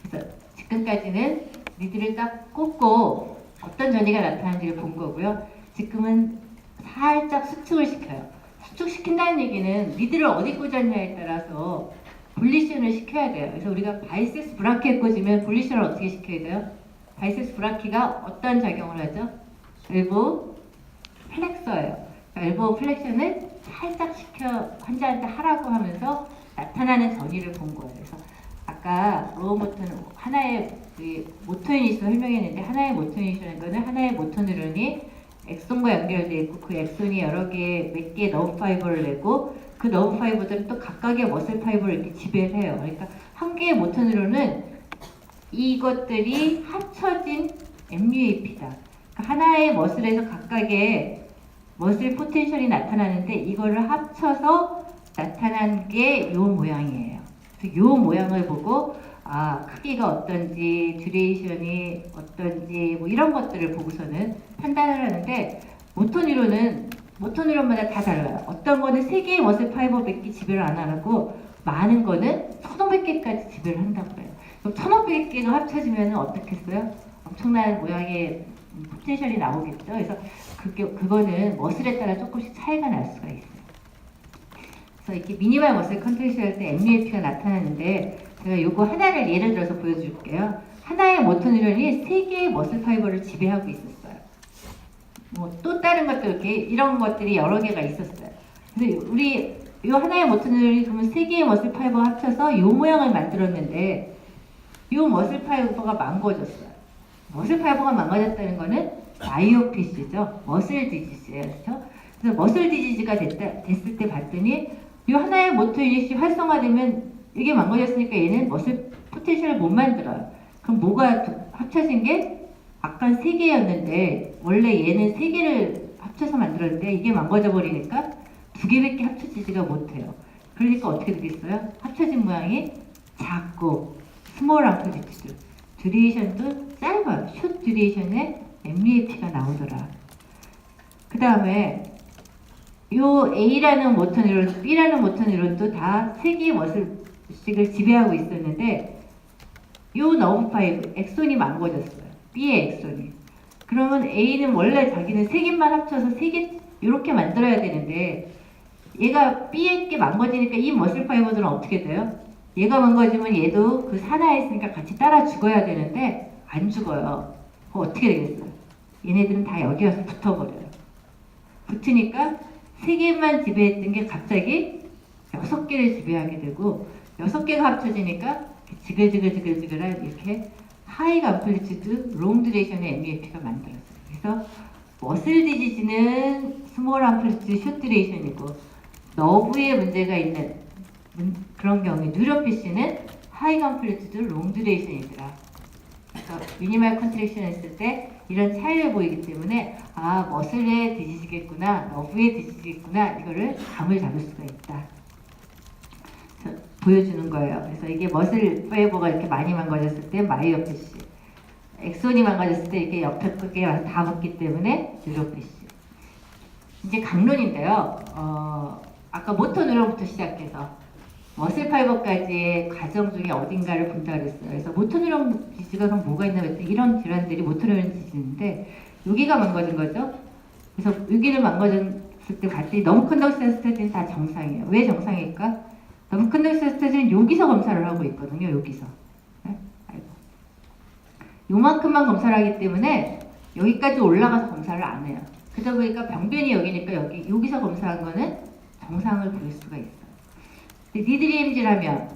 그래서 지금까지는 리드를 딱 꽂고 어떤 전이가 나타나는지를 본 거고요. 지금은 살짝 수축을 시켜요. 수축시킨다는 얘기는 리드를 어디 꽂았냐에 따라서 분리션을 시켜야 돼요. 그래서 우리가 바이세스 브라키에 꽂으면 분리션을 어떻게 시켜야 돼요? 바이세스 브라키가 어떤 작용을 하죠? 엘보 플렉서예요. 엘보 플렉션을 살짝 시켜 환자한테 하라고 하면서 나타나는 전이를 본 거예요. 그래서 아까 로우 모터는 하나의 모터 유닛을 설명했는데 하나의 모터 유닛이라는 거는 하나의 모터 뉴런이 엑손과 연결되어 있고 그 엑손이 몇 개의 너브 파이버를 내고 그 너브 파이버들은 또 각각의 머슬 파이버를 이렇게 지배를 해요. 그러니까 한 개의 모터 뉴런은 이것들이 합쳐진 MUAP다. 그러니까 하나의 머슬에서 각각의 머슬 포텐셜이 나타나는데 이거를 합쳐서 나타난 게 요 모양이에요. 그래서 요 모양을 보고 크기가 어떤지, 듀레이션이 어떤지 뭐 이런 것들을 보고서는 판단을 하는데 모터 뉴런마다 다 달라요. 어떤 거는 3개의 머슬 파이버밖에 지배를 안 하고 많은 거는 1500개까지 지배를 한다고 해요. 그럼 1500개가 합쳐지면 어떻겠어요? 엄청난 모양의 포텐셜이 나오겠죠. 그래서 그거는 머슬에 따라 조금씩 차이가 날 수가 있어요. 그래서 이렇게 미니멀 머슬 컨트랙션 할 때 MUAP가 나타나는데 제가 이거 하나를 예를 들어서 보여줄게요. 하나의 모터 뉴런이 3개의 머슬 파이버를 지배하고 있었어요. 뭐 또 다른 것도 이렇게 이런 것들이 여러 개가 있었어요. 그래서 우리 이 하나의 모터 뉴런이 그러면 3개의 머슬 파이버 합쳐서 이 모양을 만들었는데 이 머슬 파이버가 망가졌어요. 머슬 파이버가 망가졌다는 거는 마이오피스죠. 머슬 디지즈예요. 그렇죠? 그래서 머슬 디지즈가 됐을 때 봤더니 이 하나의 모터 유닛이 활성화되면 이게 망가졌으니까 얘는 머슬 포텐셜을 못 만들어요. 그럼 뭐가 합쳐진 게 아까 3개였는데 원래 얘는 3개를 합쳐서 만들었는데 이게 망가져 버리니까 2개밖에 합쳐지지가 못해요. 그러니까 어떻게 되겠어요? 합쳐진 모양이 작고 스몰 앙플리튜드 듀레이션도 짧아요. 숏 듀레이션에 MUAP가 나오더라. 그 다음에 요 A라는 모터 뉴런, B라는 모터 뉴런도 다 3개의 머슬식을 지배하고 있었는데 요 너브 파이브, 엑손이 망가졌어요. B의 엑손이. 그러면 A는 원래 자기는 3개만 합쳐서 3개 이렇게 만들어야 되는데 얘가 B의 게 망가지니까 이 머슬 파이버들은 어떻게 돼요? 얘가 망가지면 얘도 그 산하에 있으니까 같이 따라 죽어야 되는데 안 죽어요. 그럼 어떻게 되겠어요? 얘네들은 다 여기 와서 붙어버려요. 붙으니까 3개만 지배했던 게 갑자기 6개를 지배하게 되고 6개가 합쳐지니까 지글지글지글지글한 이렇게 하이 암플리튜드 롱 듀레이션의 MUAP가 만들어져요. 그래서 머슬 디지즈는 스몰 암플리튜드 숏 듀레이션이고 너브에 문제가 있는 그런 경우에 뉴로피시는 하이 암플리튜드 롱 듀레이션이더라. 그래서 미니멀 컨트랙션 했을 때 이런 차이를 보이기 때문에 머슬의 디지즈겠구나, 너브의 디지즈겠구나 이거를 감을 잡을 수가 있다. 보여주는 거예요. 그래서 이게 머슬 파이버가 이렇게 많이 망가졌을 때 마이오피시, 엑손이 망가졌을 때 이렇게 옆에 끝에 와서 다 붙기 때문에 뉴로피시. 이제 강론인데요. 아까 모터 뉴런부터 시작해서 머슬 파이버까지의 과정 중에 어딘가를 본다 그랬어요. 그래서 모터 뉴런 디지즈가 그럼 뭐가 있나 했더니 이런 질환들이 모터 뉴런 디지즈인데 여기가 망가진 거죠. 그래서 여기를 망가졌을 때 봤더니 너무 컨덕션 스테이지는 다 정상이에요. 왜 정상일까? 너무 컨덕션 스테이지는 여기서 검사를 하고 있거든요. 여기서. 네? 아이고. 요만큼만 검사를 하기 때문에 여기까지 올라가서 검사를 안 해요. 그러다 보니까 병변이 여기니까 여기서 검사한 거는 정상을 보일 수가 있어요. 니드리엠질하면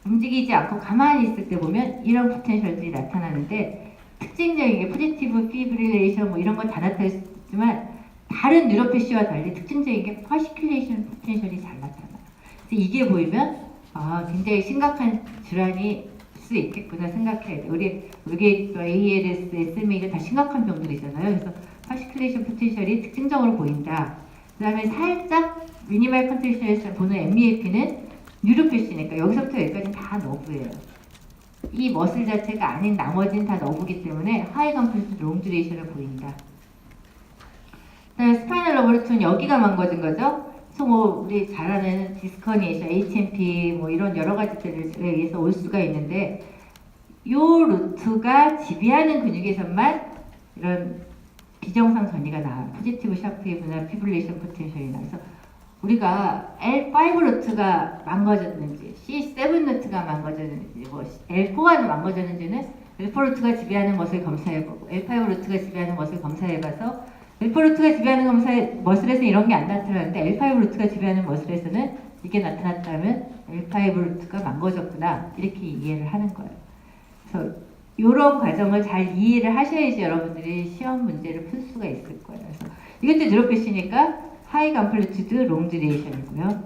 움직이지 않고 가만히 있을 때 보면 이런 포텐셜들이 나타나는데 특징적인 게 포지티브 피브릴레이션 뭐 이런 건 다 나타날 수 있지만 다른 뉴로패시와 달리 특징적인 게 파시큘레이션 포텐셜이 잘 나타나요. 그래서 이게 보이면 굉장히 심각한 질환이 수 있겠구나 생각해야 돼. 우리 ALS, SMA가 다 심각한 병들이잖아요. 그래서 파시큘레이션 포텐셜이 특징적으로 보인다. 그 다음에 살짝 미니멀 컨트랙션에서 보는 MUAP는 뉴로표시니까 여기서부터 여기까지 다 너브예요. 이 머슬 자체가 아닌 나머지는 다 너브기 때문에 하이 컴플리트 롱 듀레이션을 보인다. 그다음에 스파이널 러버루트는 여기가 망가진 거죠. 그래서 뭐 우리 잘 아는 디스커니에이션, HMP 뭐 이런 여러 가지들에 의해서 올 수가 있는데 요 루트가 지배하는 근육에서만 이런 비정상 전이가 나와요. 포지티브 샤프웨이브나 피브릴레이션 포텐셜이 나와서 우리가 L5 루트가 망가졌는지 C7 루트가 망가졌는지 뭐 L4가 망가졌는지는 L4 루트가 지배하는 것을 검사해보고 L5 루트가 지배하는 것을 검사해봐서 L4 루트가 지배하는 머슬에서는 이런 게 안 나타나는데 L5 루트가 지배하는 머슬에서는 이게 나타났다면 L5 루트가 망가졌구나 이렇게 이해를 하는 거예요. 그래서 이런 과정을 잘 이해를 하셔야지 여러분들이 시험 문제를 풀 수가 있을 거예요. 그래서 이것도 뉴로패시니까 하이 컴플리티드 롱 듀레이션이고요.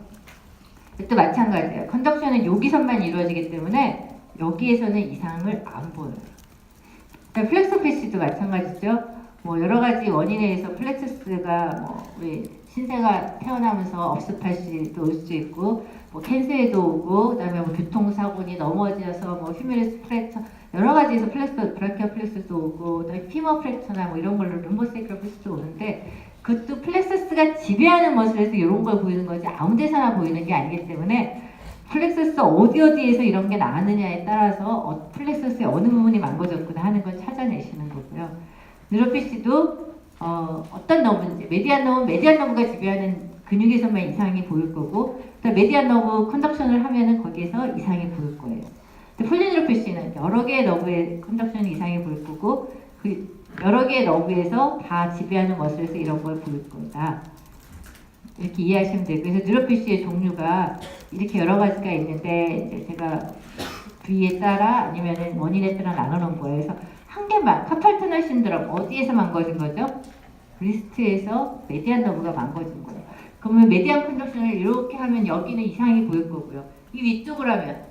또 마찬가지예요. 컨덕션은 여기서만 이루어지기 때문에 여기에서는 이상을 안 보여요. 플렉서 패시도 마찬가지죠. 뭐 여러 가지 원인에 의해서 플렉서스가 뭐 우리 신생아 태어나면서 업스팔시도 올 수 있고 뭐 캔서에도 오고 그다음에 뭐 교통사고니 넘어져서 뭐 휴메리스 프랙처 여러 가지에서 플렉서 브라키아 플렉서스도 오고 그다음에 피머 프랙처나 뭐 이런 걸로 룸보세이크럴 플렉서도 오는데 그것도 플렉서스가 지배하는 머슬에서 이런 걸 보이는 거지 아무 데서나 보이는 게 아니기 때문에 플렉서스 어디에서 이런 게 나왔느냐에 따라서 플렉서스의 어느 부분이 망가졌구나 하는 걸 찾아내시는 거고요. 뉴로패시도 어떤 너브인지 메디안 너브가 지배하는 근육에서만 이상이 보일 거고 메디안 너브 컨덕션을 하면은 거기에서 이상이 보일 거예요. 폴리뉴로패시는 여러 개의 너브의 컨덕션이 이상이 보일 거고 그 여러 개의 너브에서 다 지배하는 머슬에서 이런 걸 보일 거다. 이렇게 이해하시면 되고 그래서 뉴로패시의 종류가 이렇게 여러 가지가 있는데 이제 제가 부위에 따라 아니면은 원인에 따라 나눠놓은 거예요. 그래서 한 개만 카팔 터널 신드롬 어디에서 망가진 거죠? 리스트에서 메디안 너브가 망가진 거예요. 그러면 메디안 컨덕션을 이렇게 하면 여기는 이상이 보일 거고요. 이 위쪽을 하면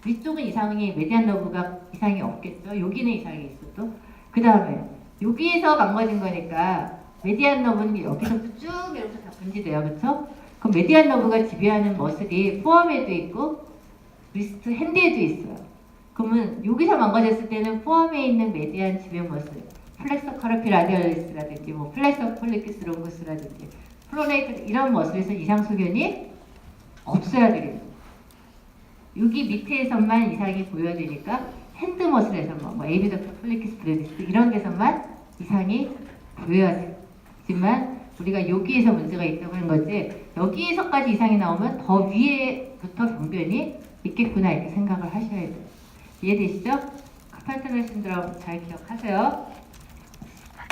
위쪽은 이상이 메디안 너브가 이상이 없겠죠. 여기는 이상이 있어도 그 다음에 여기에서 망가진 거니까 메디안 너브는 여기서부터 쭉 이렇게 다 분지돼요, 그렇죠? 그럼 메디안 너브가 지배하는 머슬이 포함에도 있고 리스트 핸드에도 있어요. 그러면 여기서 망가졌을 때는 포함에 있는 메디안 지배 머슬, 플렉서 카르피 라디얼리스라든지 뭐 플렉서 폴리키스 롱구스라든지 프로네이트 이런 머슬에서 이상 소견이 없어야 되겠죠. 여기 밑에서만 이상이 보여야 되니까 핸드 머슬에서만 뭐 에이비더프 폴리키스 브레디스 이런 데서만 이상이 보여야지만 우리가 여기에서 문제가 있다고 하는 거지 여기에서까지 이상이 나오면 더 위에부터 병변이 있겠구나 이렇게 생각을 하셔야 돼요. 이해되시죠? 카팔 터널 신드롬 잘 기억하세요.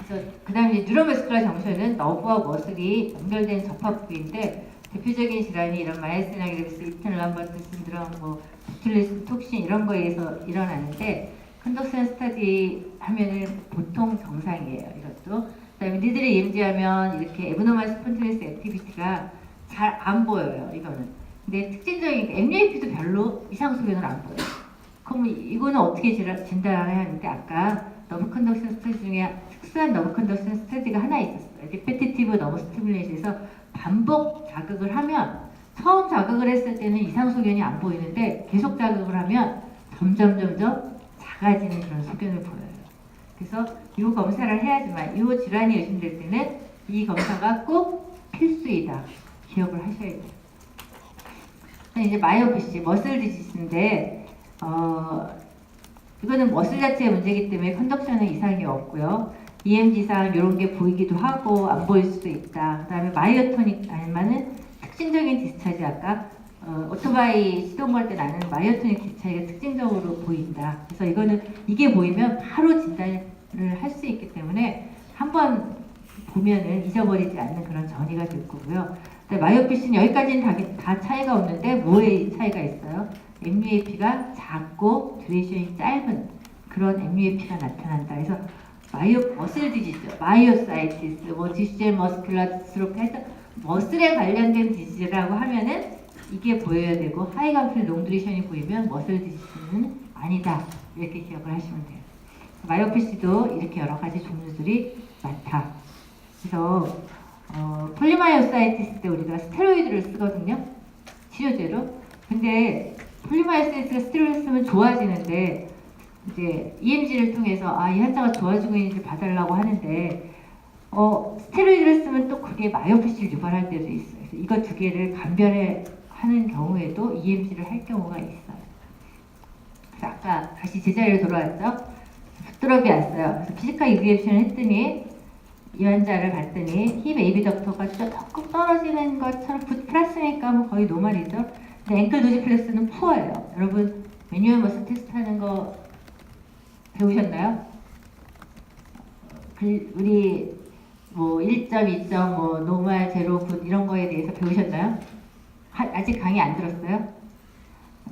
그래서 그 다음에 뉴로머스큘러 정션은 너브와 머슬이 연결된 접합 부위인데 대표적인 질환이 이런 마이어스티나 그래비스, 이터널 람버트 신드롬, 뭐 보툴리스 톡신 이런 거에 의해서 일어나는데 컨덕션 스터디 하면은 보통 정상이에요. 이것도. 그다음에 니들이 EMG 하면 이렇게 에브노멀 스폰테니스 액티비티가 잘 안 보여요. 이거는. 근데 특징적인 게 MUAP도 별로 이상 소견을 안 보여요. 그럼 이거는 어떻게 진단을 해야 하는데 아까 너브 컨덕션 스터디 중에 특수한 너브 컨덕션 스터디가 하나 있었어요. 리페티티브 너브 스티뮬레이션에서 반복 자극을 하면 처음 자극을 했을 때는 이상 소견이 안 보이는데 계속 자극을 하면 점점 작아지는 그런 소견을 보여요. 그래서 이 검사를 해야지만 이 질환이 의심될 때는 이 검사가 꼭 필수이다. 기억을 하셔야 돼요. 이제 마이오피시, 머슬 디지스인데 이거는 머슬 자체의 문제이기 때문에 컨덕션에 이상이 없고요. EMG상 이런 게 보이기도 하고 안 보일 수도 있다. 그 다음에 마이오토닉 아니면은 특징적인 디스차지 아까 오토바이 시동 걸 때 나는 마이오토닉 디스차지가 특징적으로 보인다. 그래서 이거는 이게 보이면 바로 진단을 할 수 있기 때문에 한번 보면은 잊어버리지 않는 그런 전이가 될 거고요. 마이오피시는 여기까지는 다 차이가 없는데 뭐에 차이가 있어요? MUAP가 작고 듀레이션이 짧은 그런 MUAP가 나타난다. 그래서 머슬 디지즈, 마이오사이티스, 뭐 디스젤 머스큘러 디스트로피 해서 머슬에 관련된 디지즈라고 하면은 이게 보여야 되고 하이감플 롱 듀레이션이 보이면 머슬 디지즈는 아니다. 이렇게 기억을 하시면 돼요. 마이오패시도 이렇게 여러 가지 종류들이 많다. 그래서 폴리마이오사이티스 때 우리가 스테로이드를 쓰거든요. 치료제로. 근데 폴리마이오사이티스가 스테로이드 쓰면 좋아지는데 이제 EMG를 통해서 이 환자가 좋아지고 있는지 봐달라고 하는데 스테로이드를 쓰면 또 그게 마이오패시를 유발할 때도 있어요. 그래서 이거 두 개를 감별하는 경우에도 EMG를 할 경우가 있어요. 그래서 아까 다시 제자리로 돌아왔죠. 붓드럽이 왔어요. 그래서 피지컬 이비에이션을 했더니 이 환자를 봤더니 힙 AB 덕터가 조금 떨어지는 것처럼 붓 플러스니까 뭐 거의 노말이죠. 근데 앵클 도지플렉스는 푸어예요. 여러분 매뉴얼 머슬 테스트 하는 거 배우셨나요? 우리 뭐 1점, 2점, 뭐 노말, 제로, 굿 이런 거에 대해서 배우셨나요? 아직 강의 안 들었어요?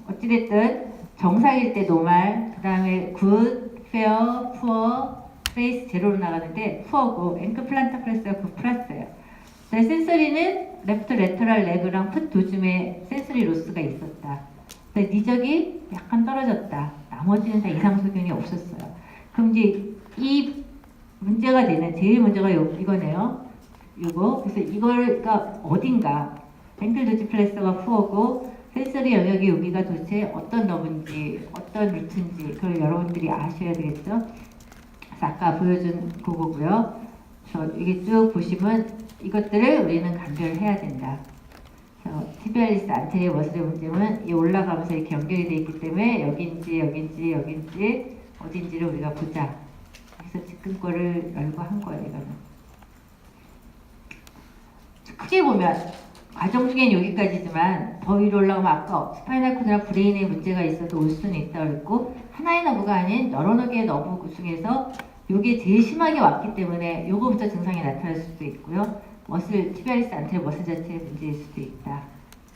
어찌됐든 정상일 때 노말, 그 다음에 굿, 페어, 푸어, 페이스 제로로 나가는데 푸어고 앵클 플란터 플러스가 굿 플러스예요. 센서리는 레프트 레터럴 레그랑 풋 도즘에 센서리 로스가 있었다. 니적이 약간 떨어졌다. 나머지는 다 이상 소견이 없었어요. 그럼 이제 이 문제가 되는 제일 문제가 이거네요. 이거 그래서 이거가 어딘가 앵클 도지플렉서가 푸어고 센서리 영역이 여기가 도대체 어떤 너브인지 어떤 루트인지 그걸 여러분들이 아셔야 되겠죠. 그래서 아까 보여준 그거고요. 이게 쭉 보시면 이것들을 우리는 감별해야 된다. 티비알리스 안테리어 머슬의 문제는 이 올라가면서 이렇게 연결이 되어 있기 때문에 여긴지 어딘지를 우리가 보자. 그래서 지금 거를 열고 한 거예요. 이거는 크게 보면 과정 중엔 여기까지지만 더 위로 올라가면 아까 스파이널 코드나 브레인에 문제가 있어도 올 수는 있다고 했고 하나의 너브가 아닌 여러 개의 너브 중에서 이게 제일 심하게 왔기 때문에 요거부터 증상이 나타날 수도 있고요. 머슬, 티비알리스 안테리어 머슬 자체의 문제일 수도 있다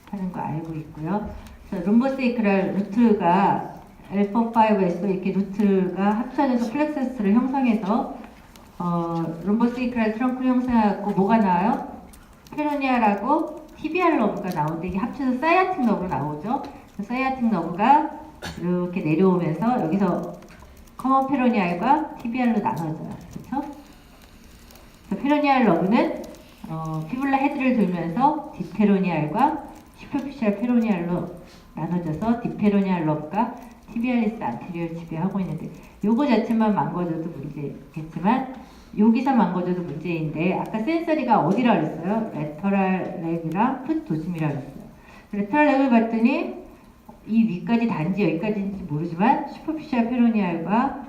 하는 거 알고 있고요. 그래서 룸보세이크랄 루트가 L4-5에서 이렇게 루트가 합쳐져서 플렉서스를 형성해서 룸보세이크랄 트렁크를 형성하고 뭐가 나와요? 페로니아라고 TBR 너브가 나오는데 이게 합쳐서 사이아틱 너브로 나오죠. 사이아틱 너브가 이렇게 내려오면서 여기서 커먼 페로니알과 TBR로 나눠져요. 그렇죠? 페로니알 너브는 피블라 헤드를 돌면서 딥페로니알과 슈퍼피셜 페로니알로 나눠져서 딥페로니알 너브가 티비알리스 안테리어를 지배하고 있는데 요거 자체만 망가져도 문제겠지만 여기서 망가져도 문제인데 아까 센서리가 어디라 그랬어요? 레터럴 렉이랑 풋 도즘이라 그랬어요. 레터럴 렉을 봤더니 이 위까지 단지 여기까지인지 모르지만 슈퍼피셜 페로니알과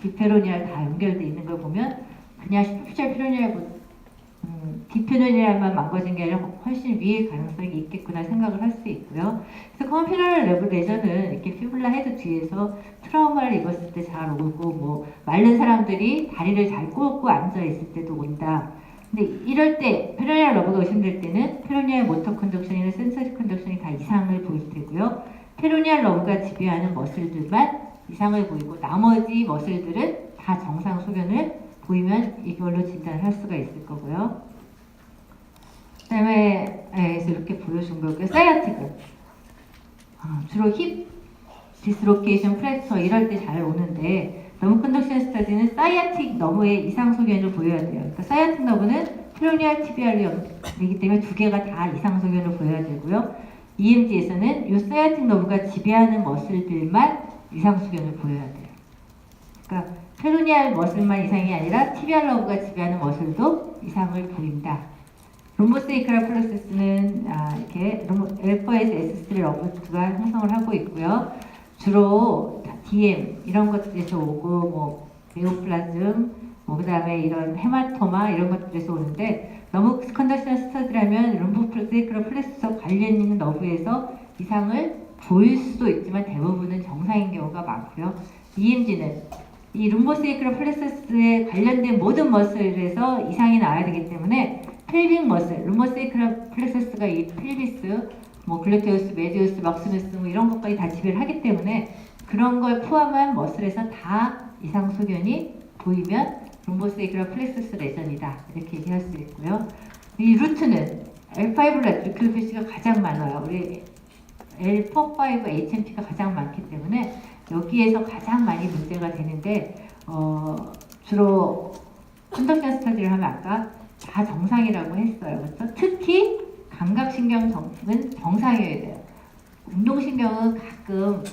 딥페로니알 다 연결되어 있는 걸 보면 그냥 슈퍼피셜 페로니알보다 딥페로니알만 망가진 게 아니라 훨씬 위에 가능성이 있겠구나 생각을 할 수 있고요. 그래서 커먼 페로니알 레전은 이렇게 피블라 헤드 뒤에서 트라우마를 입었을 때 잘 오고 뭐 마른 사람들이 다리를 잘 꽂고 앉아 있을 때도 온다. 근데 이럴 때 페로니알 러브가 의심될 때는 페로니알 모터 컨덕션이나 센서리 컨덕션이 다 이상을 보일 테고요. 페로니알 러브가 지배하는 머슬들만 이상을 보이고 나머지 머슬들은 다 정상 소견을 보이면 이걸로 진단을 할 수가 있을 거고요. 그 다음에 그래서 이렇게 보여준 거고요. 사이아틱은 주로 힙 디스로케이션 프랙처 이럴 때 잘 오는데 너브 컨덕션 스터디는 사이아틱 너브의 이상 소견을 보여야 돼요. 그러니까 사이아틱 너브는 페로니알 TBR이기 때문에 두 개가 다 이상 소견을 보여야 되고요. EMG에서는 이 사이아틱 너브가 지배하는 머슬들만 이상 소견을 보여야 돼요. 그러니까 페로니알 머슬만 이상이 아니라 TBR 너브가 지배하는 머슬도 이상을 보인다. 룸보세이크랄 플러스는 이렇게 L4에서 S3 러브가 형성을 하고 있고요. 주로 DM 이런 것들에서 오고 뭐 네오플라즘 그다음에 이런 헤마토마 이런 것들에서 오는데 너무 컨덕션 스터디라면 룸보세이크랄 플렉서 관련 있는 너브에서 이상을 보일 수도 있지만 대부분은 정상인 경우가 많고요. EMG는 이 룸보세이크랄 플렉서스에 관련된 모든 머슬에서 이상이 나와야 되기 때문에 펠빅 머슬, 룸보세이크랄 플렉서스가 이 펠비스, 뭐 글루테우스, 메디우스, 막시무스 뭐 이런 것까지 다 지배를 하기 때문에 그런 걸 포함한 머슬에서 다 이상 소견이 보이면 룸보세이크랄 플렉서스 레전이다 이렇게 얘기할 수 있고요. 이 루트는 L5 레트리클 패시가 가장 많아요. 우리 L4, 5, HMP가 가장 많기 때문에 여기에서 가장 많이 문제가 되는데 주로 컨덕션 스터디를 하면 아까 다 정상이라고 했어요. 그렇죠? 특히 감각신경은 정상이어야 돼요. 운동신경은 가끔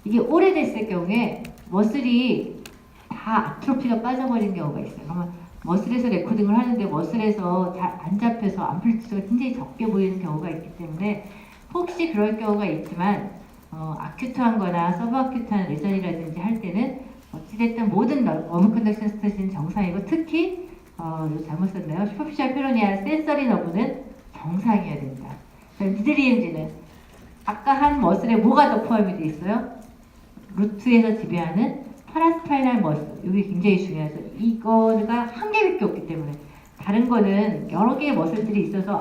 이게 오래됐을 경우에 머슬이 다 아트로피가 빠져버린 경우가 있어요. 그러면 머슬에서 레코딩을 하는데 머슬에서 잘 안 잡혀서 암플리튜드가 굉장히 적게 보이는 경우가 있기 때문에 혹시 그럴 경우가 있지만 아큐트한 거나 서브아큐트한 레전이라든지 할 때는 어찌됐든 모든 워밍 컨덕션 스터디는 정상이고 특히 이거 잘못 썼네요. 슈퍼피셜 페로니아 센서리 너브는 정상이어야 된다. 미들 EMG는 아까 한 머슬에 뭐가 더 포함이 되어 있어요? 루트에서 지배하는 파라스파이널 머슬. 이게 굉장히 중요해서 이거가 한 개밖에 없기 때문에 다른 거는 여러 개의 머슬들이 있어서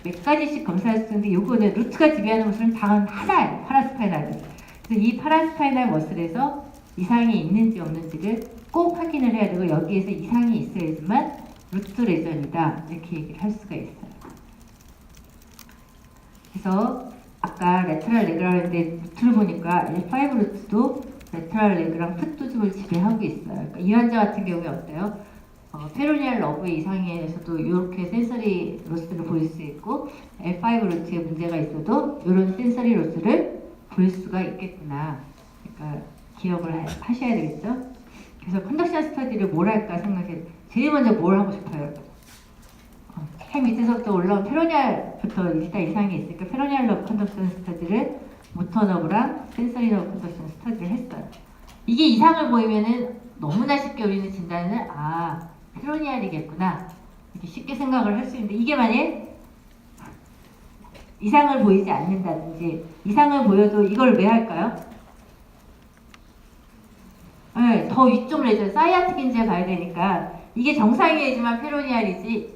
몇 가지씩 검사할 수 있는데 이거는 루트가 지배하는 머슬은 단 하나예요. 파라스파이널. 그래서 이 파라스파이널 머슬에서 이상이 있는지 없는지를 꼭 확인을 해야 되고 여기에서 이상이 있어야지만 루트 레전이다 이렇게 얘기를 할 수가 있어요. 그래서 아까 레터럴 레그라고 했는데 루트를 보니까 L5 루트도 레터럴 레그랑 풋도즘을 지배하고 있어요. 그러니까 이 환자 같은 경우에 어때요? 페로니알 러브의 이상에서도 이렇게 센서리 로스를 보일 수 있고 L5 루트에 문제가 있어도 이런 센서리 로스를 볼 수가 있겠구나. 그러니까 기억을 하셔야 되겠죠? 그래서 컨덕션 스터디를 뭘 할까 생각해 제일 먼저 뭘 하고 싶어요? 맨 밑에서부터 올라온 페로니알부터 일단 이상이 있으니까 페로니알 러브 컨덕션 스터디를 모터 너브랑 센서리 러브 컨덕션 스터디를 했어요. 이게 이상을 보이면은 너무나 쉽게 우리는 진단을 페로니알이겠구나 이렇게 쉽게 생각을 할 수 있는데 이게 만약에 이상을 보이지 않는다든지 이상을 보여도 이걸 왜 할까요? 네, 더 위쪽 레전 사이아틱인지 봐야 되니까 이게 정상이지만 페로니알이지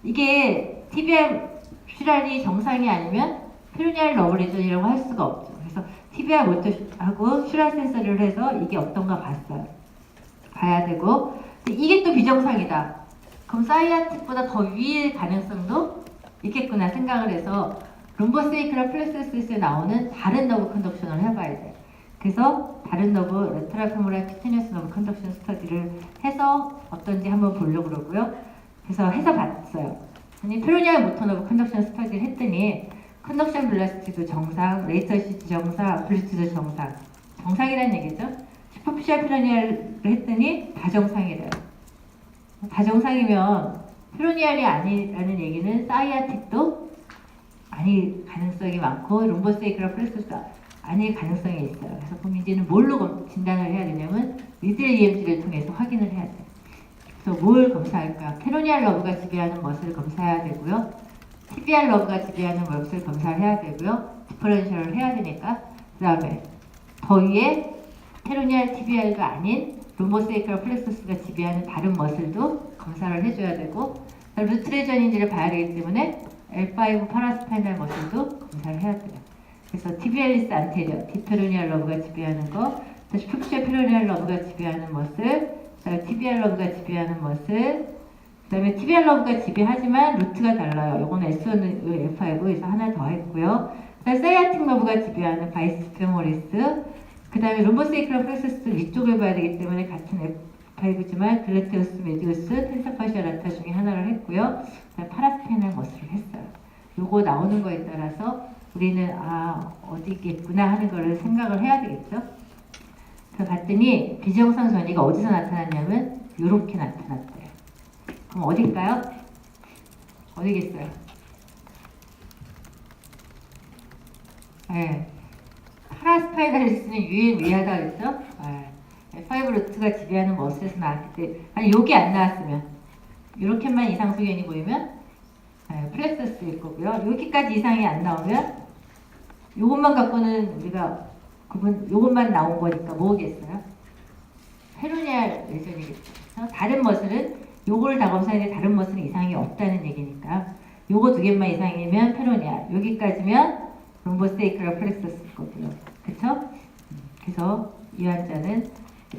이게 TBR 슈랄이 정상이 아니면 페로니알 러브 레전이라고 할 수가 없죠. 그래서 TBR 모터하고 슈랄 센서를 해서 이게 어떤가 봐야 되고 이게 또 비정상이다. 그럼 사이아틱보다 더 위일 가능성도 있겠구나 생각을 해서 룸보세이크라 플렉서스에 나오는 다른 너브 컨덕션을 해봐야 돼. 그래서 다른 너브 레트럴 페모랄 피테니어스 너브 컨덕션 스터디를 해서 어떤지 한번 보려고 그러고요. 그래서 해서 봤어요. 아니 페로니알 모터 너브 컨덕션 스터디를 했더니 컨덕션 블라스티도 정상, 레이터 시트 정상, 암플리튜드 정상. 정상이라는 얘기죠. 슈퍼피셜 페로니알을 했더니 다 정상이래요. 다 정상이면 페로니알이 아니라는 얘기는 사이아틱도 아닐 가능성이 많고 룸보세이크라 플렉서스 아닐 가능성이 있어요. 그래서 그럼 이제는 뭘로 진단을 해야 되냐면 미들 EMG를 통해서 확인을 해야 돼요. 그래서 뭘 검사할까? 페로니알 러브가 지배하는 것을 검사해야 되고요. TBR 러브가 지배하는 것을 검사를 해야 되고요. 디퍼런셜을 해야 되니까 그 다음에 더 위에 페로니알 TBR가 아닌 룸보세이크라 플렉서스가 지배하는 다른 머슬도 검사를 해줘야 되고 루트 레전인지를 봐야 되기 때문에 L5 파라스파이널 머슬도 검사를 해야 돼요. 그래서 TBR리스 안테리어, 디페로니알 러브가 지배하는 거, 슈퍼피셜 페로니알 러브가 지배하는 머슬, TBR 러브가 지배하는 머슬, 그 다음에 TBR 러브가 지배하지만 루트가 달라요. 이건 S1, F5에서 하나 더 했고요. 그 다음에 사이아틱 러브가 지배하는 바이스 페모리스, 그 다음에 룸보세이크라 플렉서스 위쪽을 봐야 되기 때문에 같은 F5지만 글루테우스, 메디우스, 텐서파시아 라타 중에 하나를 했고요. 파라스파이널 머슬을 했어요. 요거 나오는 거에 따라서 우리는 어디 있겠구나 하는 거를 생각을 해야 되겠죠. 그래서 봤더니 비정상 전이가 어디서 나타났냐면 이렇게 나타났대요. 그럼 어딜까요? 어디겠어요? 네. 파라스파이널리스는 유일무이하다 그랬죠? F5 루트가 지배하는 머슬에서 나왔기 때문에 아니 여기 안 나왔으면 이렇게만 이상 소견이 보이면 플렉서스일 거고요. 여기까지 이상이 안 나오면 이것만 갖고는 우리가 이것만 나온 거니까 뭐겠어요? 페로니알 레전이겠죠. 다른 머슬은 요거를 다 검사했는데 다른 머슬은 이상이 없다는 얘기니까 요거 두 개만 이상이면 페로니알, 여기까지면 룸보세이크라 플렉서스일 거고요. 그쵸? 그래서 이 환자는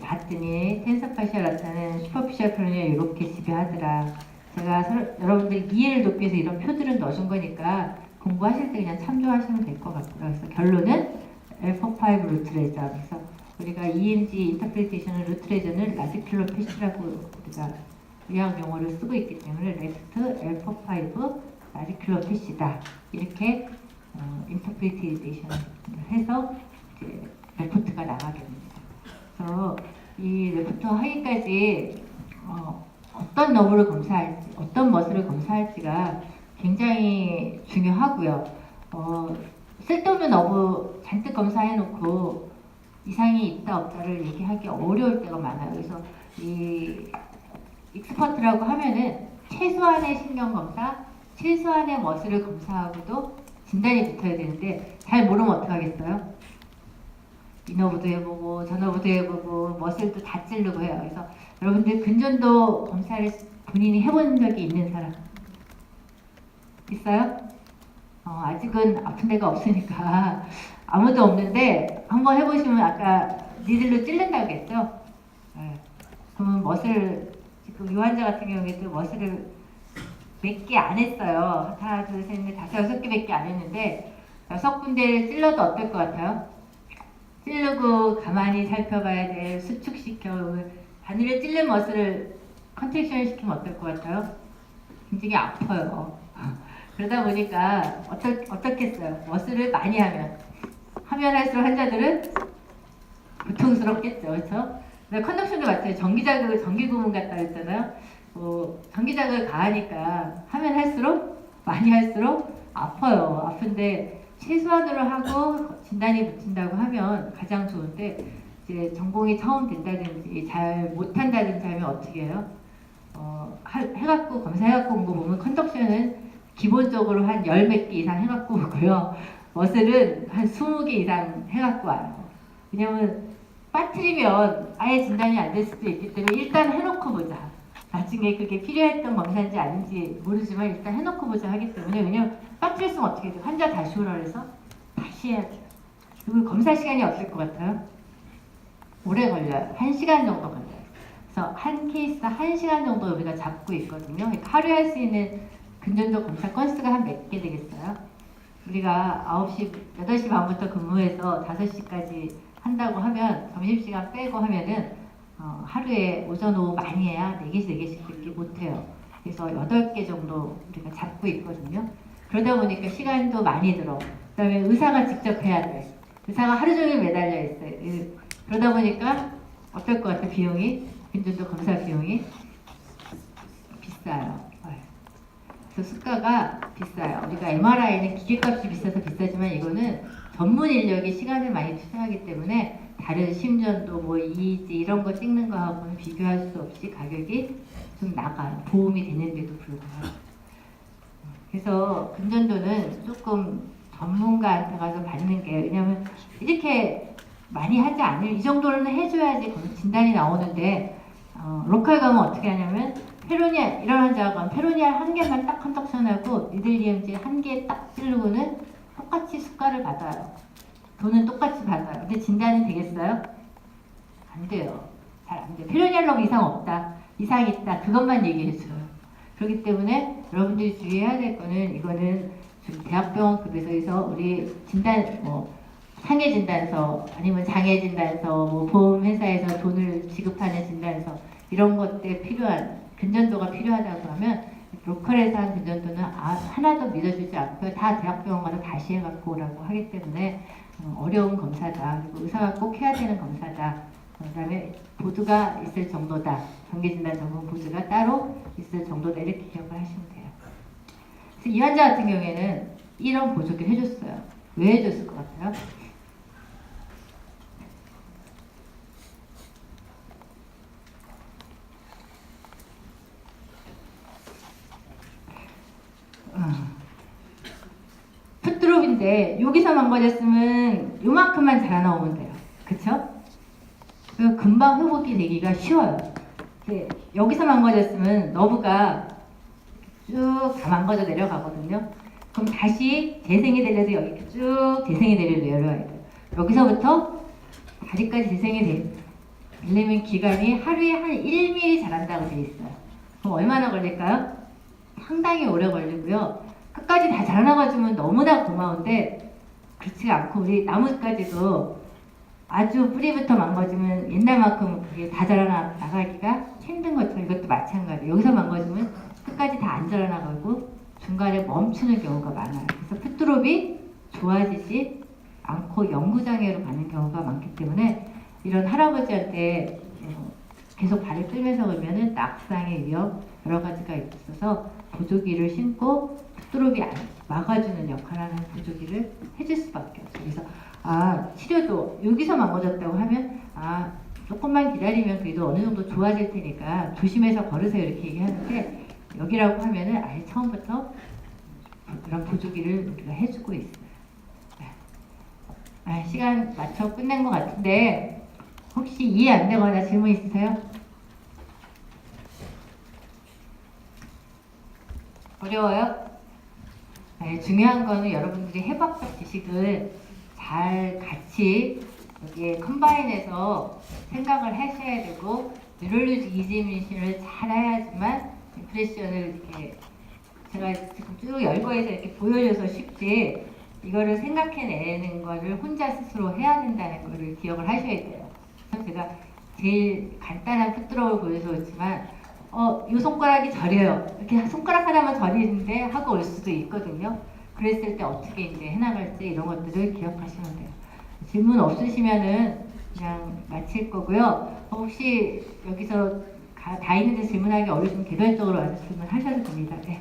봤더니 텐서파시아 라타는 슈퍼피셜 페로니아 이렇게 지배하더라. 제가 여러분들 이해를 돕기 위해서 이런 표들을 넣어준 거니까 공부하실 때 그냥 참조하시면 될 것 같고요. 그래서 결론은 L45 루트레저. 그래서 우리가 EMG 인터프리테이션을 루트레저는 라디큘러 패시라고 우리가 의학 용어를 쓰고 있기 때문에 레프트 L45 라디큘러 패시다. 이렇게 인터프리테이션을 해서 이제 레포트가 나가게 됩니다. 그래서 이 레포트 하기까지 어떤 너브를 검사할지, 어떤 머슬을 검사할지가 굉장히 중요하고요. 쓸데없는 너브 잔뜩 검사해놓고 이상이 있다 없다를 얘기하기 어려울 때가 많아요. 그래서 이 익스퍼트라고 하면은 최소한의 신경 검사, 최소한의 머슬을 검사하고도 진단이 붙어야 되는데 잘 모르면 어떡하겠어요? 이너브도 해보고 전어브도 해보고 머슬도 다 찌르고 해요. 그래서 여러분들 근전도 검사를 본인이 해본 적이 있는 사람 있어요? 아직은 아픈 데가 없으니까 아무도 없는데 한번 해보시면 아까 니들로 찔른다고 했죠? 네. 그러면 머슬 지금 이 환자 같은 경우에도 머슬을 몇 개 안 했어요. 하나, 둘, 셋, 넷, 다섯, 여섯 개 밖에 안 했는데 6군데를 찔러도 어떨 것 같아요? 찌르고 가만히 살펴봐야 돼. 수축시켜. 바늘을 찔른 머슬을 컨트랙션을 시키면 어떨 것 같아요? 굉장히 아파요. 그러다 보니까 어떻겠어요? 머슬을 많이 하면 할수록 환자들은 고통스럽겠죠. 그렇죠? 컨덕션도 마찬가지예요. 전기자극을 전기구문 같다 했잖아요. 전기자극을 가하니까 하면 할수록 많이 할수록 아파요. 아픈데 최소한으로 하고 진단이 붙인다고 하면 가장 좋은데 이제 전공이 처음 된다든지 잘 못한다든지 하면 어떻게 해요? 해갖고 검사해갖고 온 거 보면 컨덕션은 기본적으로 한 10몇 개 이상 해갖고 오고요. 머슬은 한 20개 이상 해갖고 와요. 왜냐면 빠뜨리면 아예 진단이 안 될 수도 있기 때문에 일단 해놓고 보자. 나중에 그게 필요했던 검사인지 아닌지 모르지만 일단 해놓고 보자 하기 때문에 왜냐면 빠뜨렸으면 어떻게 돼요? 환자 다시 오라 그래서 다시 해야 돼요. 그리고 검사 시간이 어떨 것 같아요? 오래 걸려요. 1시간 정도 걸려요. 그래서 한 케이스 1시간 정도 우리가 잡고 있거든요. 그러니까 하루에 할 수 있는 근전도 검사 건수가 한 몇 개 되겠어요? 우리가 8시 반부터 근무해서 5시까지 한다고 하면 점심시간 빼고 하면은 하루에 오전 오후 많이 해야 4개씩 4개씩밖에 못해요. 그래서 8개 정도 우리가 잡고 있거든요. 그러다 보니까 시간도 많이 들어. 그 다음에 의사가 직접 해야 돼. 의사가 하루 종일 매달려 있어요. 그러다 보니까 어떨 것 같아 비용이? 근전도 검사 비용이 비싸요. 그래서 수가가 비싸요. 우리가 MRI는 기계값이 비싸서 비싸지만 이거는 전문 인력이 시간을 많이 투자하기 때문에 다른 심전도 뭐 EEG 이런 거 찍는 거하고는 비교할 수 없이 가격이 좀 나가요. 보험이 되는데도 불구하고. 그래서 근전도는 조금 전문가한테 가서 받는 게 왜냐면 이렇게 많이 하지 않을 이 정도는 해줘야지 진단이 나오는데 로컬 가면 어떻게 하냐면 페로니알 이런 환자가 가면 페로니알 한 개만 딱 컨덕션하고 니들 EMG 한 개 딱 찌르고는 똑같이 수가를 받아요. 돈은 똑같이 받아요. 근데 진단은 되겠어요? 안 돼요. 잘 안 돼요. 페로니알로 이상 없다. 이상 있다. 그것만 얘기해줘요. 그렇기 때문에 여러분들이 주의해야 될 거는 이거는 좀 대학병원급에서 우리 진단 상해 진단서 아니면 장애 진단서 보험 회사에서 돈을 지급하는 진단서 이런 것들 필요한 근전도가 필요하다고 하면 로컬에서 한 근전도는 하나도 믿어주지 않고요. 다 대학병원 가서 다시 해갖고 오라고 하기 때문에 어려운 검사다. 그리고 의사가 꼭 해야 되는 검사다. 그 다음에 보드가 있을 정도다. 전개진단 전문 보드가 따로 있을 정도다. 이렇게 기억을 하시면 돼요. 그래서 이 환자 같은 경우에는 이런 보조기를 해줬어요. 왜 해줬을 것 같아요? 풋드롭인데 여기서 망가졌으면 요만큼만 자라나오면 돼요. 그쵸? 금방 회복이 되기가 쉬워요. 여기서 망가졌으면 너브가 쭉 다 망가져 내려가거든요. 그럼 다시 재생이 되려도 여기 쭉 재생이 되려도 내려와야 돼요. 여기서부터 다리까지 재생이 되려면 기간이 하루에 한 1mm 자란다고 되어 있어요. 그럼 얼마나 걸릴까요? 상당히 오래 걸리고요. 끝까지 다 자라나가주면 너무나 고마운데 그렇지가 않고 우리 나뭇가지도 아주 뿌리부터 망가지면 옛날만큼 그게 다 자라나가기가 힘든 것처럼 이것도 마찬가지예요. 여기서 망가지면 끝까지 다 안 자라나가고 중간에 멈추는 경우가 많아요. 그래서 풋드롭이 좋아지지 않고 영구장애로 가는 경우가 많기 때문에 이런 할아버지한테 계속 발을 끌면서 그러면은 낙상의 위험 여러 가지가 있어서 보조기를 신고 풋드롭이 막아주는 역할을 하는 보조기를 해줄 수밖에 없어요. 그래서 치료도 여기서 망가졌다고 하면 조금만 기다리면 그래도 어느 정도 좋아질 테니까 조심해서 걸으세요 이렇게 얘기하는데 여기라고 하면은 아예 처음부터 그런 보조기를 우리가 해주고 있어요. 시간 맞춰 끝낸 것 같은데 혹시 이해 안 되거나 질문 있으세요? 어려워요? 중요한 거는 여러분들이 해박적 지식을 잘 같이 여기에 컴바인해서 생각을 하셔야 되고 뉴럴로지 이지미션을 잘 해야지만 임프레션을 이렇게 제가 지금 쭉 열거해서 이렇게 보여줘서 쉽지 이거를 생각해내는 거를 혼자 스스로 해야 된다는 거를 기억을 하셔야 돼요. 그래서 제가 제일 간단한 풋드롭을 보여서 그렇지만 이 손가락이 저려요. 이렇게 손가락 하나만 저리는데 하고 올 수도 있거든요. 그랬을 때 어떻게 이제 해나갈지 이런 것들을 기억하시면 돼요. 질문 없으시면은 그냥 마칠 거고요. 혹시 여기서 다 있는데 질문하기 어려우시면 개별적으로 와서 질문하셔도 됩니다. 네.